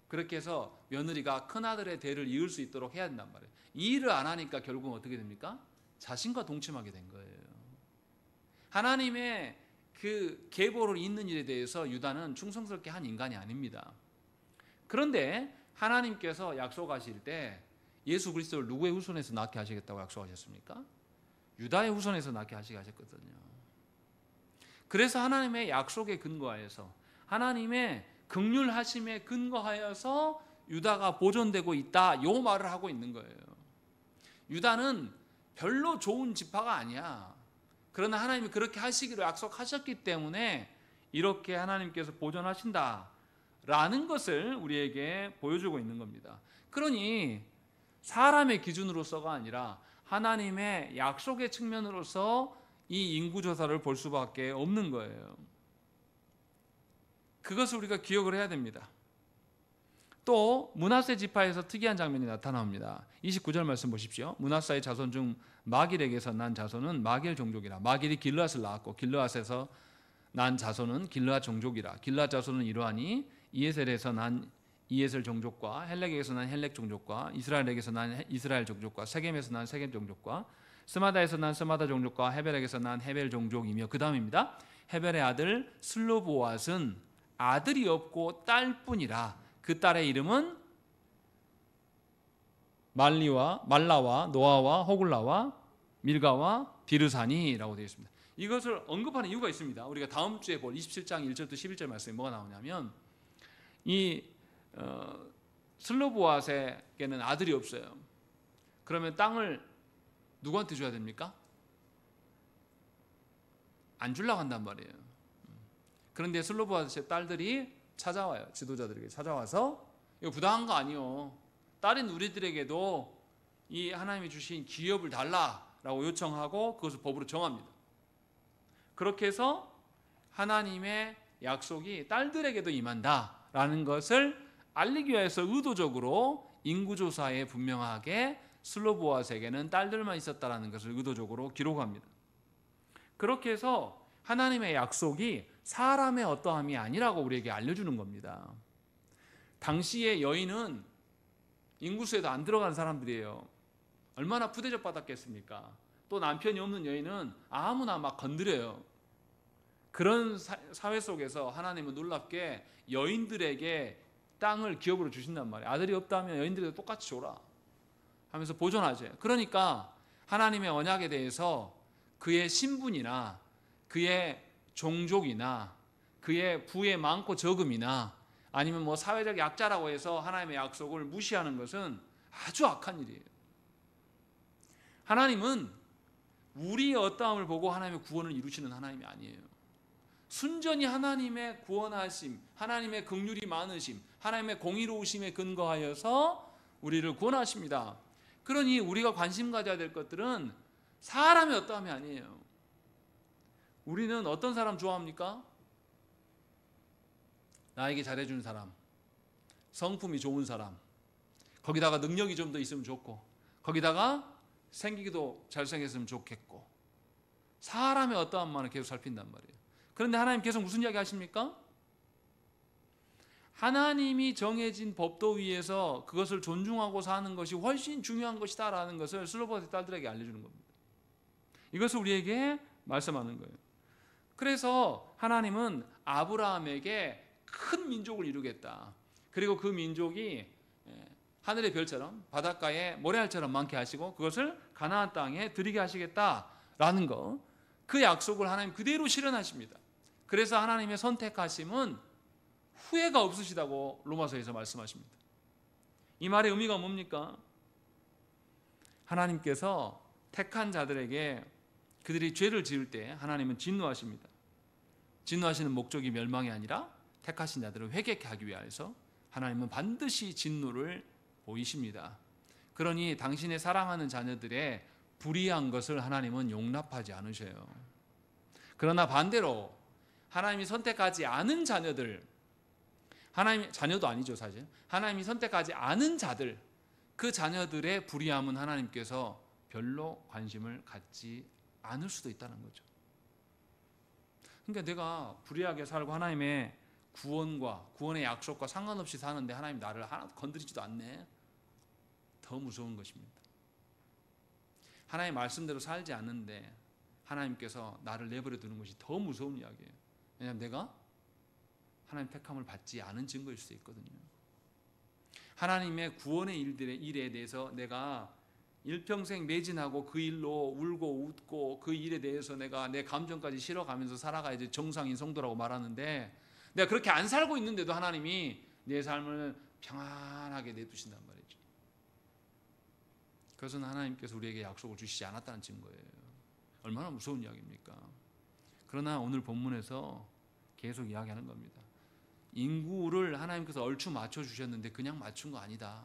그렇게 해서 며느리가 큰아들의 대를 이을 수 있도록 해야 된단 말이에요. 이 일을 안 하니까 결국은 어떻게 됩니까? 자신과 동침하게 된 거예요. 하나님의 그 계보를 잇는 일에 대해서 유다는 충성스럽게 한 인간이 아닙니다. 그런데 하나님께서 약속하실 때 예수 그리스도를 누구의 후손에서 낳게 하시겠다고 약속하셨습니까? 유다의 후손에서 낳게 하시거든요. 그래서 하나님의 약속에 근거하여서 하나님의 긍휼하심에 근거하여서 유다가 보존되고 있다, 요 말을 하고 있는 거예요. 유다는 별로 좋은 지파가 아니야. 그러나 하나님이 그렇게 하시기로 약속하셨기 때문에 이렇게 하나님께서 보존하신다라는 것을 우리에게 보여주고 있는 겁니다. 그러니 사람의 기준으로서가 아니라 하나님의 약속의 측면으로서 이 인구조사를 볼 수밖에 없는 거예요. 그것을 우리가 기억을 해야 됩니다. 또 므낫세 지파에서 특이한 장면이 나타납니다. 29절 말씀 보십시오. 므낫세의 자손 중 마길에게서 난 자손은 마길 종족이라. 마길이 길르앗을 낳았고 길르앗에서 난 자손은 길르앗 종족이라. 길르앗 자손은 이러하니 이에셀에서 난 이에셀 종족과 헬렉에게서 난 헬렉 종족과 이스라엘에게서 난 이스라엘 종족과 세겜에서 난 세겜 종족과 스마다에서 난 스마다 종족과 헤벨에게서 난 헤벨 종족이며 그 다음입니다. 헤벨의 아들 슬로보앗은 아들이 없고 딸뿐이라. 그 딸의 이름은 말라와 노아와 호글라와 밀가와 비르사니라고 되어 있습니다. 이것을 언급하는 이유가 있습니다. 우리가 다음 주에 볼 27장 1절부터 11절 말씀에 뭐가 나오냐면 이 슬로보앗에게는 아들이 없어요. 그러면 땅을 누구한테 줘야 됩니까? 안 주려고 한단 말이에요. 그런데 슬로보앗의 딸들이 찾아와요. 지도자들에게 찾아와서 이거 부당한 거 아니요. 딸인 우리들에게도 이 하나님이 주신 기업을 달라라고 요청하고 그것을 법으로 정합니다. 그렇게 해서 하나님의 약속이 딸들에게도 임한다라는 것을 알리기 위해서 의도적으로 인구조사에 분명하게 슬로보앗에게는 딸들만 있었다라는 것을 의도적으로 기록합니다. 그렇게 해서 하나님의 약속이 사람의 어떠함이 아니라고 우리에게 알려주는 겁니다. 당시의 여인은 인구수에도 안 들어간 사람들이에요. 얼마나 푸대접 받았겠습니까? 또 남편이 없는 여인은 아무나 막 건드려요. 그런 사회 속에서 하나님은 놀랍게 여인들에게 땅을 기업으로 주신단 말이에요. 아들이 없다면 여인들에게 똑같이 줘라 하면서 보존하죠. 그러니까 하나님의 언약에 대해서 그의 신분이나 그의 종족이나 그의 부의 많고 적음이나 아니면 뭐 사회적 약자라고 해서 하나님의 약속을 무시하는 것은 아주 악한 일이에요. 하나님은 우리의 어떠함을 보고 하나님의 구원을 이루시는 하나님이 아니에요. 순전히 하나님의 구원하심, 하나님의 긍휼이 많으심, 하나님의 공의로우심에 근거하여서 우리를 구원하십니다. 그러니 우리가 관심 가져야 될 것들은 사람의 어떠함이 아니에요. 우리는 어떤 사람 좋아합니까? 나에게 잘해주는 사람, 성품이 좋은 사람, 거기다가 능력이 좀 더 있으면 좋고, 거기다가 생기기도 잘생겼으면 좋겠고, 사람의 어떠함만을 계속 살핀단 말이에요. 그런데 하나님 계속 무슨 이야기 하십니까? 하나님이 정해진 법도 위에서 그것을 존중하고 사는 것이 훨씬 중요한 것이다라는 것을 슬로바드 딸들에게 알려주는 겁니다. 이것을 우리에게 말씀하는 거예요. 그래서 하나님은 아브라함에게 큰 민족을 이루겠다. 그리고 그 민족이 하늘의 별처럼 바닷가에 모래알처럼 많게 하시고 그것을 가나안 땅에 들이게 하시겠다라는 것, 그 약속을 하나님 그대로 실현하십니다. 그래서 하나님의 선택하심은 후회가 없으시다고 로마서에서 말씀하십니다. 이 말의 의미가 뭡니까? 하나님께서 택한 자들에게 그들이 죄를 지을 때 하나님은 진노하십니다. 진노하시는 목적이 멸망이 아니라 택하신 자들을 회개케 하기 위하여서 하나님은 반드시 진노를 보이십니다. 그러니 당신의 사랑하는 자녀들의 불의한 것을 하나님은 용납하지 않으셔요. 그러나 반대로 하나님이 선택하지 않은 자녀들, 하나님 자녀도 아니죠 사실, 하나님이 선택하지 않은 자들, 그 자녀들의 불의함은 하나님께서 별로 관심을 갖지 않을 수도 있다는 거죠. 그러니까 내가 불의하게 살고 하나님의 구원과 구원의 약속과 상관없이 사는데 하나님 나를 하나도 건드리지도 않네. 더 무서운 것입니다. 하나님의 말씀대로 살지 않는데 하나님께서 나를 내버려 두는 것이 더 무서운 이야기예요. 왜냐하면 내가 하나님 택함을 받지 않은 증거일 수 있거든요. 하나님의 구원의 일에 대해서 내가 일평생 매진하고 그 일로 울고 웃고 그 일에 대해서 내가 내 감정까지 실어가면서 살아가야지 정상인 성도라고 말하는데, 내가 그렇게 안 살고 있는데도 하나님이 내 삶을 평안하게 내두신단 말이죠. 그것은 하나님께서 우리에게 약속을 주시지 않았다는 증거예요. 얼마나 무서운 이야기입니까? 그러나 오늘 본문에서 계속 이야기하는 겁니다. 인구를 하나님께서 얼추 맞춰주셨는데 그냥 맞춘 거 아니다.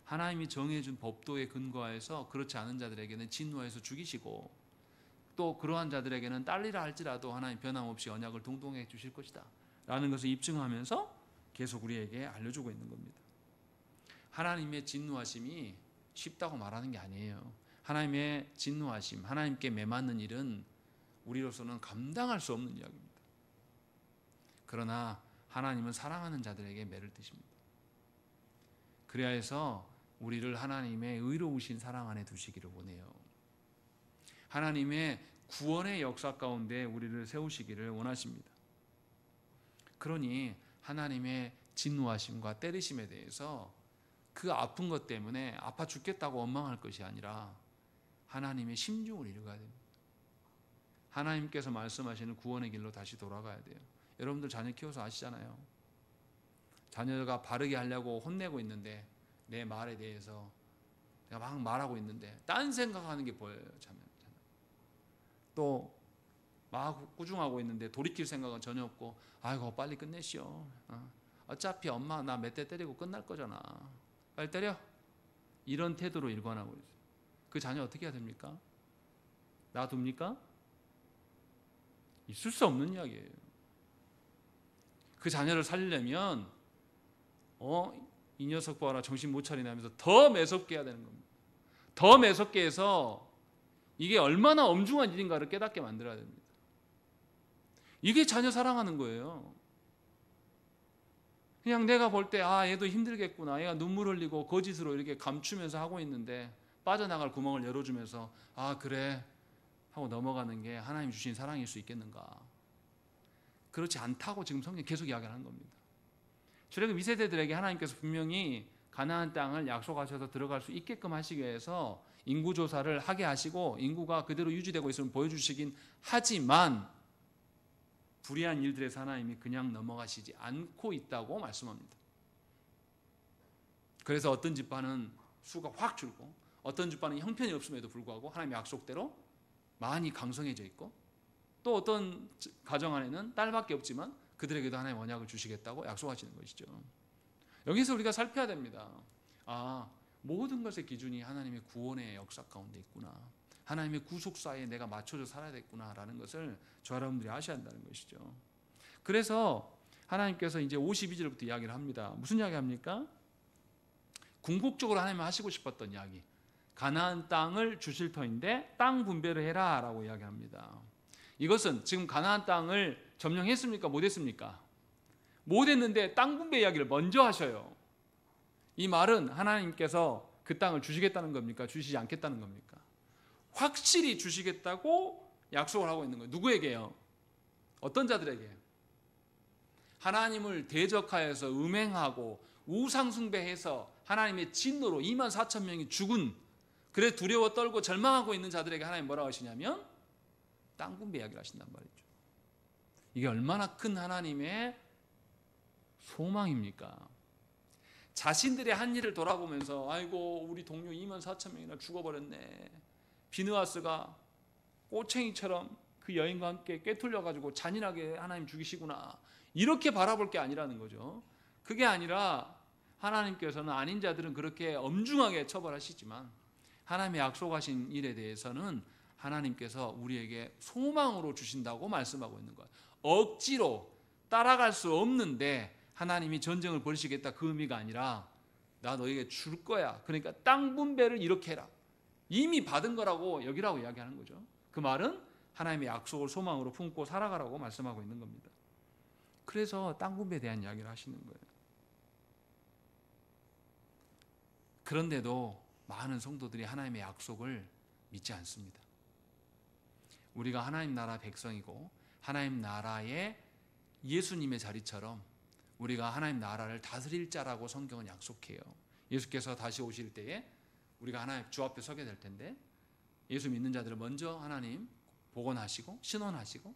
하나님이 정해준 법도에 근거해서 그렇지 않은 자들에게는 진노해서 죽이시고, 또 그러한 자들에게는 딸리라 할지라도 하나님 변함없이 언약을 동동해 주실 것이다 라는 것을 입증하면서 계속 우리에게 알려주고 있는 겁니다. 하나님의 진노하심이 쉽다고 말하는 게 아니에요. 하나님의 진노하심, 하나님께 매맞는 일은 우리로서는 감당할 수 없는 이야기입니다. 그러나 하나님은 사랑하는 자들에게 매를 드십니다. 그래야 해서 우리를 하나님의 의로우신 사랑 안에 두시기를 원해요. 하나님의 구원의 역사 가운데 우리를 세우시기를 원하십니다. 그러니 하나님의 진노하심과 때리심에 대해서 그 아픈 것 때문에 아파 죽겠다고 원망할 것이 아니라 하나님의 심중을 읽어야 됩니다. 하나님께서 말씀하시는 구원의 길로 다시 돌아가야 돼요. 여러분들 자녀 키워서 아시잖아요. 자녀가 바르게 하려고 혼내고 있는데 내 말에 대해서 내가 막 말하고 있는데 딴 생각하는 게 보여요. 또 막 꾸중하고 있는데 돌이킬 생각은 전혀 없고, 아이고 빨리 끝내시오. 어차피 엄마 나 몇 대 때리고 끝날 거잖아. 빨리 때려. 이런 태도로 일관하고 있어요. 그 자녀 어떻게 해야 됩니까? 놔둡니까? 있을 수 없는 이야기예요. 그 자녀를 살리려면 이 녀석 봐라 정신 못 차리네 하면서 더 매섭게 해야 되는 겁니다. 더 매섭게 해서 이게 얼마나 엄중한 일인가를 깨닫게 만들어야 됩니다. 이게 자녀 사랑하는 거예요. 그냥 내가 볼 때 얘도 힘들겠구나, 얘가 눈물 흘리고 거짓으로 이렇게 감추면서 하고 있는데 빠져나갈 구멍을 열어주면서 그래 하고 넘어가는 게 하나님 주신 사랑일 수 있겠는가? 그렇지 않다고 지금 성경이 계속 이야기하는 겁니다. 출애굽 2세대들에게 하나님께서 분명히 가나안 땅을 약속하셔서 들어갈 수 있게끔 하시기 위해서 인구조사를 하게 하시고 인구가 그대로 유지되고 있으면 보여주시긴 하지만 불의한 일들에서 하나님이 그냥 넘어가시지 않고 있다고 말씀합니다. 그래서 어떤 집안은 수가 확 줄고 어떤 집안은 형편이 없음에도 불구하고 하나님의 약속대로 많이 강성해져 있고, 또 어떤 가정 안에는 딸밖에 없지만 그들에게도 하나님의 언약을 주시겠다고 약속하시는 것이죠. 여기서 우리가 살펴야 됩니다. 모든 것의 기준이 하나님의 구원의 역사 가운데 있구나. 하나님의 구속사에 내가 맞춰져 살아야 되겠구나라는 것을 저 여러분들이 아셔야 한다는 것이죠. 그래서 하나님께서 이제 52절부터 이야기를 합니다. 무슨 이야기 합니까? 궁극적으로 하나님이 하시고 싶었던 이야기. 가나안 땅을 주실 터인데 땅 분배를 해라 라고 이야기합니다. 이것은 지금 가나안 땅을 점령했습니까? 못했습니까? 못했는데 땅 분배 이야기를 먼저 하셔요. 이 말은 하나님께서 그 땅을 주시겠다는 겁니까? 주시지 않겠다는 겁니까? 확실히 주시겠다고 약속을 하고 있는 거예요. 누구에게요? 어떤 자들에게? 하나님을 대적하여서 음행하고 우상숭배해서 하나님의 진노로 24,000명이 죽은, 그래 두려워 떨고 절망하고 있는 자들에게 하나님 뭐라고 하시냐면 땅 분배 이야기를 하신단 말이죠. 이게 얼마나 큰 하나님의 소망입니까? 자신들의 한 일을 돌아보면서 아이고 우리 동료 24,000명이나 죽어버렸네. 비느하스가 꼬챙이처럼 그 여인과 함께 꿰뚫려가지고 잔인하게 하나님 죽이시구나. 이렇게 바라볼 게 아니라는 거죠. 그게 아니라 하나님께서는 아닌 자들은 그렇게 엄중하게 처벌하시지만 하나님의 약속하신 일에 대해서는 하나님께서 우리에게 소망으로 주신다고 말씀하고 있는 거예요. 억지로 따라갈 수 없는데 하나님이 전쟁을 벌이시겠다 그 의미가 아니라 나 너에게 줄 거야. 그러니까 땅 분배를 이렇게 해라. 이미 받은 거라고 여기라고 이야기하는 거죠. 그 말은 하나님의 약속을 소망으로 품고 살아가라고 말씀하고 있는 겁니다. 그래서 땅 분배에 대한 이야기를 하시는 거예요. 그런데도 많은 성도들이 하나님의 약속을 믿지 않습니다. 우리가 하나님 나라 백성이고 하나님 나라의 예수님의 자리처럼 우리가 하나님 나라를 다스릴 자라고 성경은 약속해요. 예수께서 다시 오실 때에 우리가 하나님 주 앞에 서게 될 텐데 예수 믿는 자들을 먼저 하나님 복원하시고 신원하시고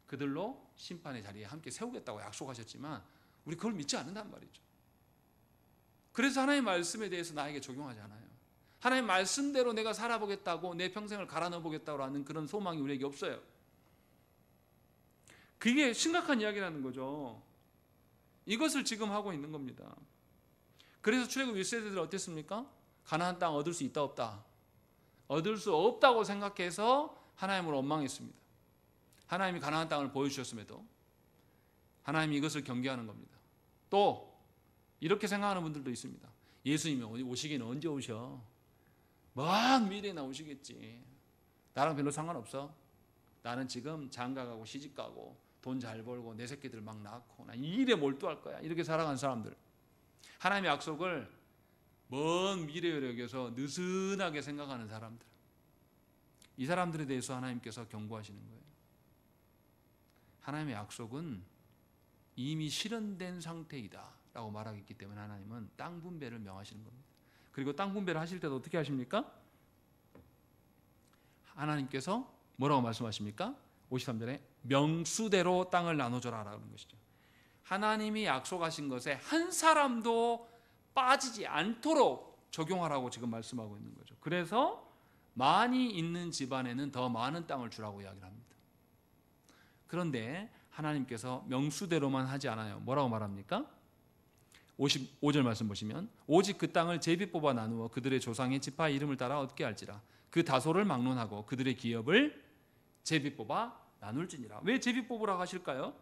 그들로 심판의 자리에 함께 세우겠다고 약속하셨지만 우리 그걸 믿지 않는단 말이죠. 그래서 하나님의 말씀에 대해서 나에게 적용하지 않아요. 하나님 말씀대로 내가 살아보겠다고 내 평생을 갈아 넣어보겠다고 하는 그런 소망이 우리에게 없어요. 그게 심각한 이야기라는 거죠. 이것을 지금 하고 있는 겁니다. 그래서 출애굽 1세대들은 어땠습니까? 가나안 땅 얻을 수 있다 없다? 얻을 수 없다고 생각해서 하나님을 원망했습니다. 하나님이 가나안 땅을 보여주셨음에도 하나님이 이것을 경계하는 겁니다. 또 이렇게 생각하는 분들도 있습니다. 예수님이 오시기는 언제 오셔? 먼 미래에 나오시겠지. 나랑 별로 상관없어. 나는 지금 장가가고 시집가고 돈 잘 벌고 내 새끼들 막 낳고 나 이 일에 몰두할 거야. 이렇게 살아가는 사람들. 하나님의 약속을 먼 미래로 여겨서 느슨하게 생각하는 사람들. 이 사람들에 대해서 하나님께서 경고하시는 거예요. 하나님의 약속은 이미 실현된 상태이다 라고 말하기 때문에 하나님은 땅 분배를 명하시는 겁니다. 그리고 땅 분배를 하실 때도 어떻게 하십니까? 하나님께서 뭐라고 말씀하십니까? 53절에 명수대로 땅을 나눠줘라 라는 것이죠. 하나님이 약속하신 것에 한 사람도 빠지지 않도록 적용하라고 지금 말씀하고 있는 거죠. 그래서 많이 있는 집안에는 더 많은 땅을 주라고 이야기를 합니다. 그런데 하나님께서 명수대로만 하지 않아요. 뭐라고 말합니까? 55절 말씀 보시면 오직 그 땅을 제비 뽑아 나누어 그들의 조상의 지파의 이름을 따라 얻게 할지라 그 다소를 막론하고 그들의 기업을 제비 뽑아 나눌지니라. 왜 제비 뽑으라고 하실까요?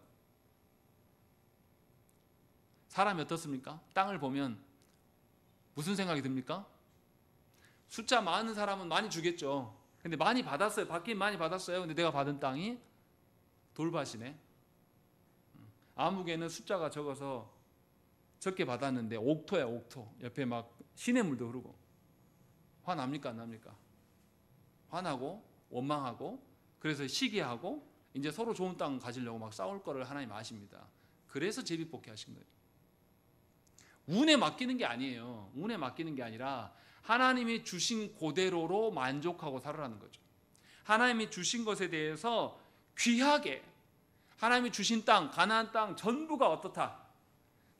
사람이 어떻습니까? 땅을 보면 무슨 생각이 듭니까? 숫자 많은 사람은 많이 주겠죠. 근데 많이 받았어요. 받긴 많이 받았어요. 근데 내가 받은 땅이 돌밭이네. 아무개는 숫자가 적어서 적게 받았는데 옥토야 옥토. 옆에 막 시냇물도 흐르고. 화납니까 안 납니까? 화나고 원망하고 그래서 시기하고 이제 서로 좋은 땅 가지려고 막 싸울 거를 하나님 아십니다. 그래서 제비 뽑게 하신 거예요. 운에 맡기는 게 아니에요. 운에 맡기는 게 아니라 하나님이 주신 그대로로 만족하고 살아라는 거죠. 하나님이 주신 것에 대해서 귀하게 하나님이 주신 땅, 가나안 땅 전부가 어떻다?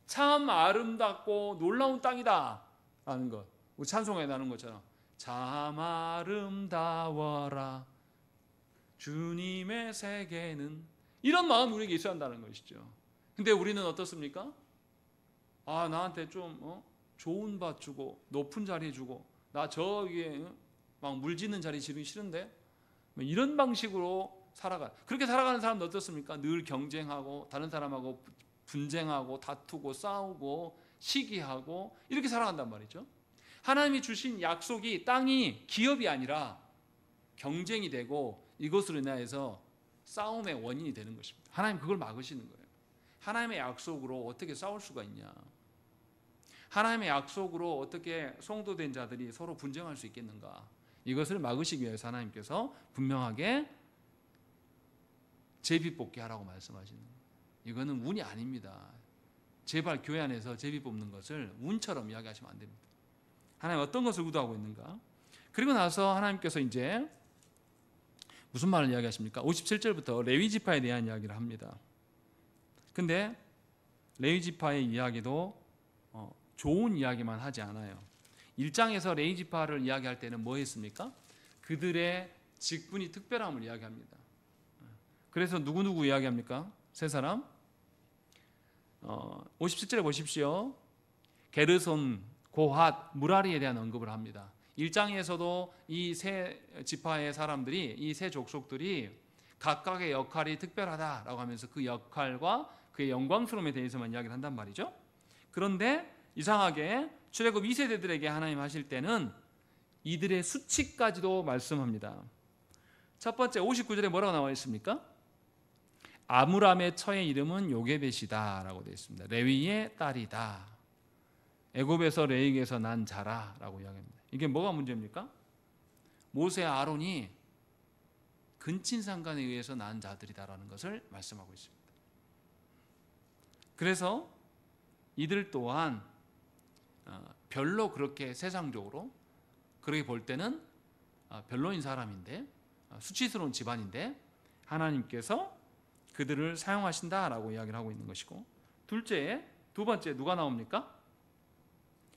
참 아름답고 놀라운 땅이다 라는 것. 우리 찬송에 나는 것처럼 참 아름다워라 주님의 세계는, 이런 마음이 우리에게 있어야 한다는 것이죠. 근데 우리는 어떻습니까? 아 나한테 좀 좋은 밭 주고 높은 자리 주고 나 저기에 막 물짓는 자리 지르기 싫은데 이런 방식으로 그렇게 살아가는 사람도 어떻습니까? 늘 경쟁하고 다른 사람하고 분쟁하고 다투고 싸우고 시기하고 이렇게 살아간단 말이죠. 하나님이 주신 약속이 땅이 기업이 아니라 경쟁이 되고 이것으로 인하여서 싸움의 원인이 되는 것입니다. 하나님 그걸 막으시는 거예요. 하나님의 약속으로 어떻게 싸울 수가 있냐? 하나님의 약속으로 어떻게 성도된 자들이 서로 분쟁할 수 있겠는가? 이것을 막으시기 위해서 하나님께서 분명하게 제비 뽑기 하라고 말씀하시는 거예요. 이거는 운이 아닙니다. 제발 교회 안에서 제비 뽑는 것을 운처럼 이야기하시면 안 됩니다. 하나님 어떤 것을 의도하고 있는가? 그리고 나서 하나님께서 이제 무슨 말을 이야기하십니까? 57절부터 레위 지파에 대한 이야기를 합니다. 근데 레위 지파의 이야기도 좋은 이야기만 하지 않아요. 1장에서 레위 지파를 이야기할 때는 뭐 했습니까? 그들의 직분이 특별함을 이야기합니다. 그래서 누구 이야기합니까? 세 사람? 57절에 보십시오. 게르손, 고핫, 무라리에 대한 언급을 합니다. 1장에서도 이 세 지파의 사람들이, 이 세 족속들이 각각의 역할이 특별하다라고 하면서 그 역할과 그의 영광스러움에 대해서만 이야기를 한단 말이죠. 그런데 이상하게 출애굽 2세대들에게 하나님 하실 때는 이들의 수치까지도 말씀합니다. 첫 번째 59절에 뭐라고 나와 있습니까? 아므람의 처의 이름은 요게벳이다 라고 되어 있습니다. 레위의 딸이다. 애굽에서 레위에서 난 자라 라고 이야기합니다. 이게 뭐가 문제입니까? 모세 아론이 근친상간에 의해서 낳은 자들이다라는 것을 말씀하고 있습니다. 그래서 이들 또한 별로 그렇게 세상적으로 그렇게 볼 때는 별로인 사람인데 수치스러운 집안인데 하나님께서 그들을 사용하신다라고 이야기를 하고 있는 것이고, 두 번째 누가 나옵니까?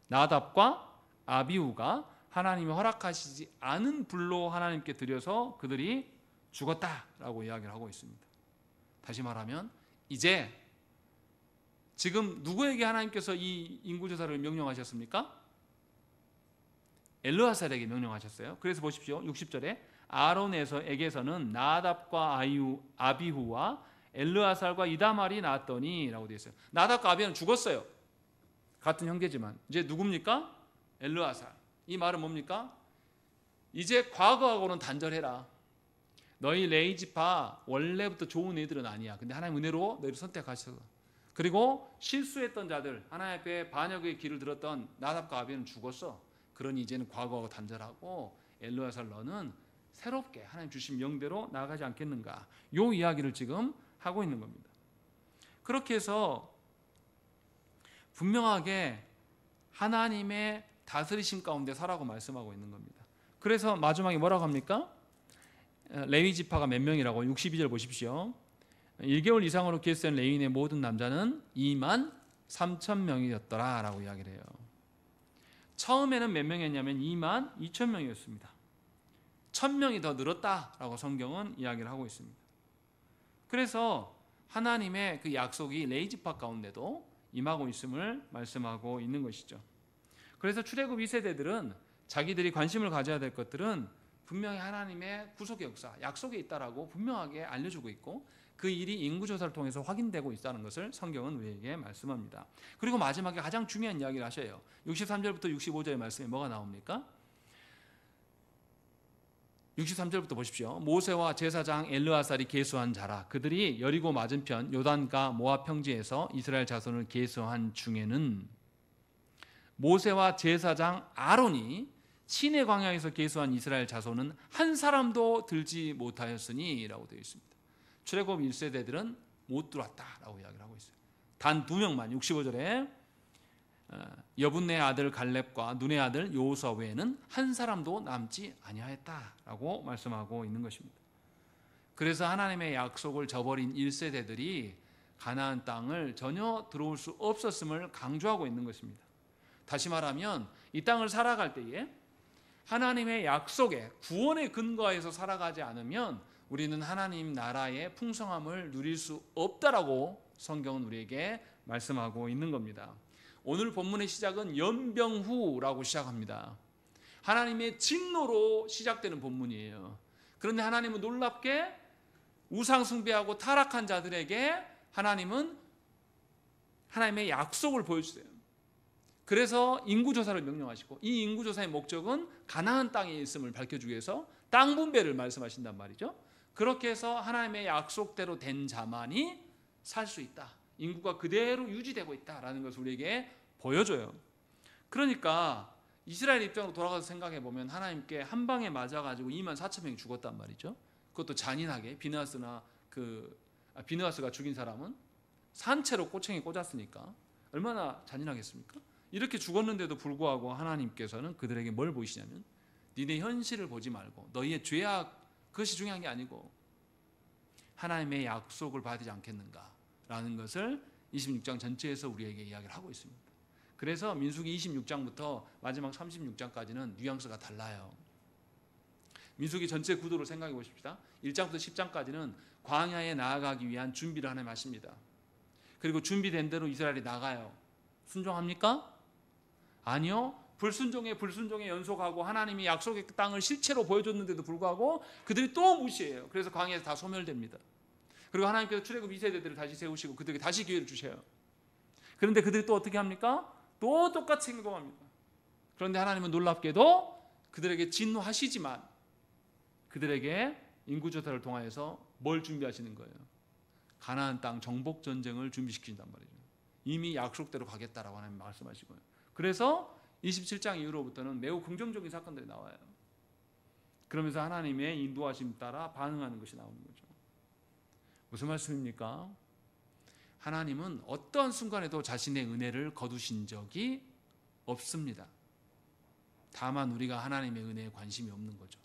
나답과 아비후가 하나님이 허락하시지 않은 불로 하나님께 드려서 그들이 죽었다라고 이야기를 하고 있습니다. 다시 말하면 이제 지금 누구에게 하나님께서 이 인구조사를 명령하셨습니까? 엘르아살에게 명령하셨어요. 그래서 보십시오. 60절에 아론에게서는 나답과 아비후와 엘르아살과 이다말이 낳았더니 라고 되어 있어요. 나답과 아비후는 죽었어요. 같은 형제지만 이제 누굽니까? 엘르아살. 이 말은 뭡니까? 이제 과거하고는 단절해라. 너희 레위 지파 원래부터 좋은 애들은 아니야. 근데 하나님 은혜로 너희를 선택하셔서, 그리고 실수했던 자들, 하나님 앞에 반역의 길을 들었던 나답과 아비후는 죽었어. 그러니 이제는 과거하고 단절하고 엘르아살 너는 새롭게 하나님 주신 명대로 나아가지 않겠는가? 요 이야기를 지금 하고 있는 겁니다. 그렇게 해서 분명하게 하나님의 다스리심 가운데 살라고 말씀하고 있는 겁니다. 그래서 마지막에 뭐라고 합니까? 레위 지파가 몇 명이라고 62절 보십시오. 1개월 이상으로 계수된 레위인의 모든 남자는 2만 3천 명이었더라 라고 이야기를 해요. 처음에는 몇 명이었냐면 2만 2천 명이었습니다. 1,000명이 더 늘었다라고 성경은 이야기를 하고 있습니다. 그래서 하나님의 그 약속이 레위 지파 가운데도 임하고 있음을 말씀하고 있는 것이죠. 그래서 출애굽 2세대들은 자기들이 관심을 가져야 될 것들은 분명히 하나님의 구속의 역사, 약속에 있다라고 분명하게 알려주고 있고, 그 일이 인구조사를 통해서 확인되고 있다는 것을 성경은 우리에게 말씀합니다. 그리고 마지막에 가장 중요한 이야기를 하셔요. 63절부터 65절의 말씀에 뭐가 나옵니까? 63절부터 보십시오. 모세와 제사장 엘르아살이 계수한 자라. 그들이 여리고 맞은편 요단과 모압 평지에서 이스라엘 자손을 계수한 중에는 모세와 제사장 아론이 시내 광야에서 계수한 이스라엘 자손은 한 사람도 들지 못하였으니 라고 되어 있습니다. 출애굽 1세대들은 못 들어왔다라고 이야기를 하고 있어요. 단 2명만 65절에 여분네 아들 갈렙과 눈의 아들 여호수아 외에는 한 사람도 남지 아니하였다라고 말씀하고 있는 것입니다. 그래서 하나님의 약속을 저버린 1세대들이 가나안 땅을 전혀 들어올 수 없었음을 강조하고 있는 것입니다. 다시 말하면 이 땅을 살아갈 때에 하나님의 약속에 구원의 근거에서 살아가지 않으면 우리는 하나님 나라의 풍성함을 누릴 수 없다라고 성경은 우리에게 말씀하고 있는 겁니다. 오늘 본문의 시작은 연병후라고 시작합니다. 하나님의 진노로 시작되는 본문이에요. 그런데 하나님은 놀랍게 우상 숭배하고 타락한 자들에게 하나님은 하나님의 약속을 보여주세요. 그래서 인구조사를 명령하시고, 이 인구조사의 목적은 가나안 땅에 있음을 밝혀주기 위해서 땅 분배를 말씀하신단 말이죠. 그렇게 해서 하나님의 약속대로 된 자만이 살 수 있다, 인구가 그대로 유지되고 있다라는 것을 우리에게 보여줘요. 그러니까 이스라엘 입장으로 돌아가서 생각해 보면 하나님께 한 방에 맞아가지고 24,000명이 죽었단 말이죠. 그것도 잔인하게. 비느하스가 죽인 사람은 산채로 꼬챙이 꽂았으니까 얼마나 잔인하겠습니까? 이렇게 죽었는데도 불구하고 하나님께서는 그들에게 뭘 보이시냐면, 니네 현실을 보지 말고 너희의 죄악, 그것이 중요한 게 아니고 하나님의 약속을 받지 않겠는가라는 것을 26장 전체에서 우리에게 이야기를 하고 있습니다. 그래서 민수기 26장부터 마지막 36장까지는 뉘앙스가 달라요. 민수기 전체 구도를 생각해 보십시다. 1장부터 10장까지는 광야에 나아가기 위한 준비를 하나님 하십니다. 그리고 준비된 대로 이스라엘이 나가요. 순종합니까? 아니요. 불순종에 연속하고 하나님이 약속의 땅을 실체로 보여줬는데도 불구하고 그들이 또 무시해요. 그래서 광야에서 다 소멸됩니다. 그리고 하나님께서 출애굽 2세대들을 다시 세우시고 그들에게 다시 기회를 주셔요. 그런데 그들이 또 어떻게 합니까? 또 똑같이 행동합니다. 그런데 하나님은 놀랍게도 그들에게 진노하시지만 그들에게 인구조사를 통하여서 뭘 준비하시는 거예요? 가나안 땅 정복 전쟁을 준비시킨단 말이죠. 이미 약속대로 가겠다라고 하나님 말씀하시고요. 그래서 27장 이후로부터는 매우 긍정적인 사건들이 나와요. 그러면서 하나님의 인도하심 따라 반응하는 것이 나오는 거죠. 무슨 말씀입니까? 하나님은 어떠한 순간에도 자신의 은혜를 거두신 적이 없습니다. 다만 우리가 하나님의 은혜에 관심이 없는 거죠.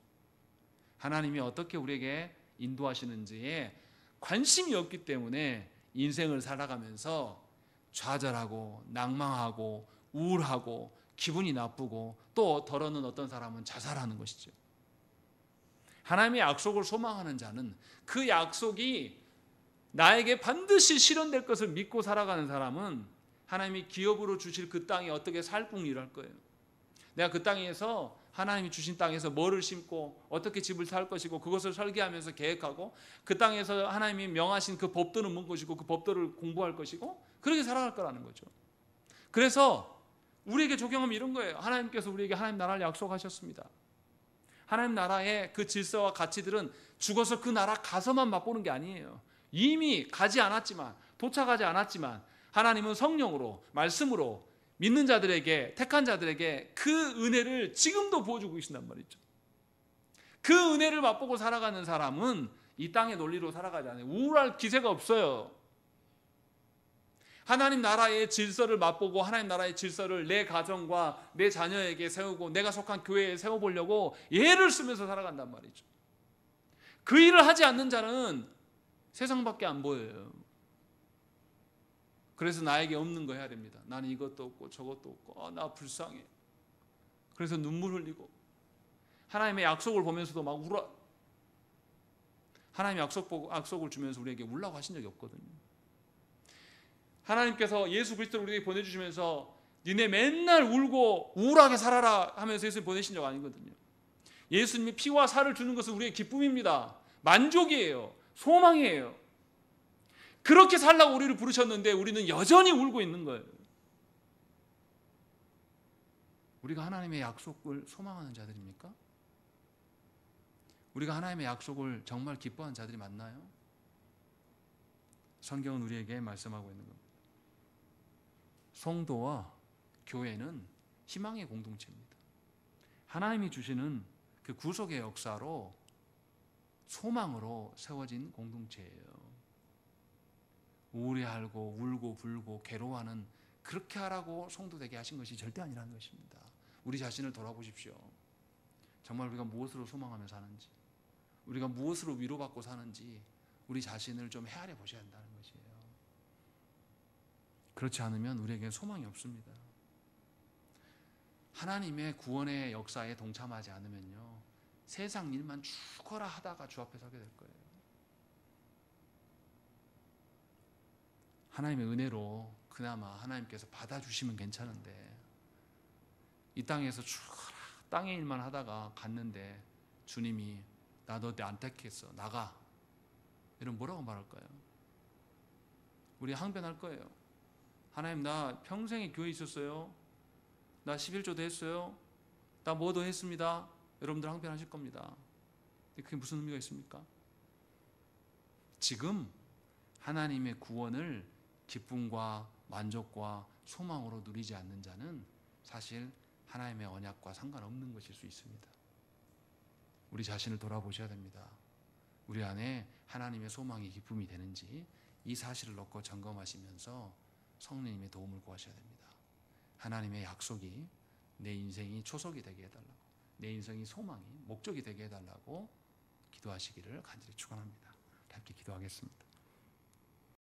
하나님이 어떻게 우리에게 인도하시는지에 관심이 없기 때문에 인생을 살아가면서 좌절하고 낭망하고 우울하고 기분이 나쁘고 또 더러는 어떤 사람은 자살하는 것이죠. 하나님의 약속을 소망하는 자는 그 약속이 나에게 반드시 실현될 것을 믿고 살아가는 사람은 하나님이 기업으로 주실 그 땅에 어떻게 살궁 일할 거예요. 내가 그 땅에서 하나님이 주신 땅에서 뭐를 심고 어떻게 집을 살 것이고 그것을 설계하면서 계획하고 그 땅에서 하나님이 명하신 그 법도는 뭔 것이고 그 법도를 공부할 것이고 그렇게 살아갈 거라는 거죠. 그래서 우리에게 적용하면 이런 거예요. 하나님께서 우리에게 하나님 나라를 약속하셨습니다. 하나님 나라의 그 질서와 가치들은 죽어서 그 나라 가서만 맛보는 게 아니에요. 이미 가지 않았지만, 도착하지 않았지만 하나님은 성령으로, 말씀으로 믿는 자들에게, 택한 자들에게 그 은혜를 지금도 부어주고 계신단 말이죠. 그 은혜를 맛보고 살아가는 사람은 이 땅의 논리로 살아가지 않아요. 우울할 기세가 없어요. 하나님 나라의 질서를 맛보고 하나님 나라의 질서를 내 가정과 내 자녀에게 세우고 내가 속한 교회에 세워보려고 예를 쓰면서 살아간단 말이죠. 그 일을 하지 않는 자는 세상밖에 안 보여요. 그래서 나에게 없는 거 해야 됩니다. 나는 이것도 없고 저것도 없고 나 불쌍해. 그래서 눈물 흘리고 하나님의 약속을 보면서도 막 울어. 하나님의 약속을 주면서 우리에게 울라고 하신 적이 없거든요. 하나님께서 예수 그리스도를 우리에게 보내주시면서 니네 맨날 울고 우울하게 살아라 하면서 예수님 보내신 적 아니거든요. 예수님이 피와 살을 주는 것은 우리의 기쁨입니다. 만족이에요. 소망이에요. 그렇게 살라고 우리를 부르셨는데 우리는 여전히 울고 있는 거예요. 우리가 하나님의 약속을 소망하는 자들입니까? 우리가 하나님의 약속을 정말 기뻐하는 자들이 맞나요? 성경은 우리에게 말씀하고 있는 겁니다. 성도와 교회는 희망의 공동체입니다. 하나님이 주시는 그 구속의 역사로 소망으로 세워진 공동체예요. 우울해하고 울고 불고 괴로워하는 그렇게 하라고 성도 되게 하신 것이 절대 아니라는 것입니다. 우리 자신을 돌아보십시오. 정말 우리가 무엇으로 소망하며 사는지, 우리가 무엇으로 위로받고 사는지 우리 자신을 좀 헤아려 보셔야 한다는 것이에요. 그렇지 않으면 우리에게 소망이 없습니다. 하나님의 구원의 역사에 동참하지 않으면요, 세상 일만 죽어라 하다가 주 앞에 서게 될 거예요. 하나님의 은혜로 그나마 하나님께서 받아주시면 괜찮은데 이 땅에서 쭉 땅의 일만 하다가 갔는데 주님이 나 너 때 안 택했어 나가 이러면 뭐라고 말할까요? 우리 항변할 거예요. 하나님 나 평생에 교회에 있었어요. 나 11조도 했어요. 나 뭐도 했습니다. 여러분들 항변하실 겁니다. 그게 무슨 의미가 있습니까? 지금 하나님의 구원을 기쁨과 만족과 소망으로 누리지 않는 자는 사실 하나님의 언약과 상관없는 것일 수 있습니다. 우리 자신을 돌아보셔야 됩니다. 우리 안에 하나님의 소망이 기쁨이 되는지 이 사실을 놓고 점검하시면서 성령님의 도움을 구하셔야 됩니다. 하나님의 약속이 내 인생이 초석이 되게 해달라고, 내 인생이 소망이 목적이 되게 해달라고 기도하시기를 간절히 축원합니다. 함께 기도하겠습니다.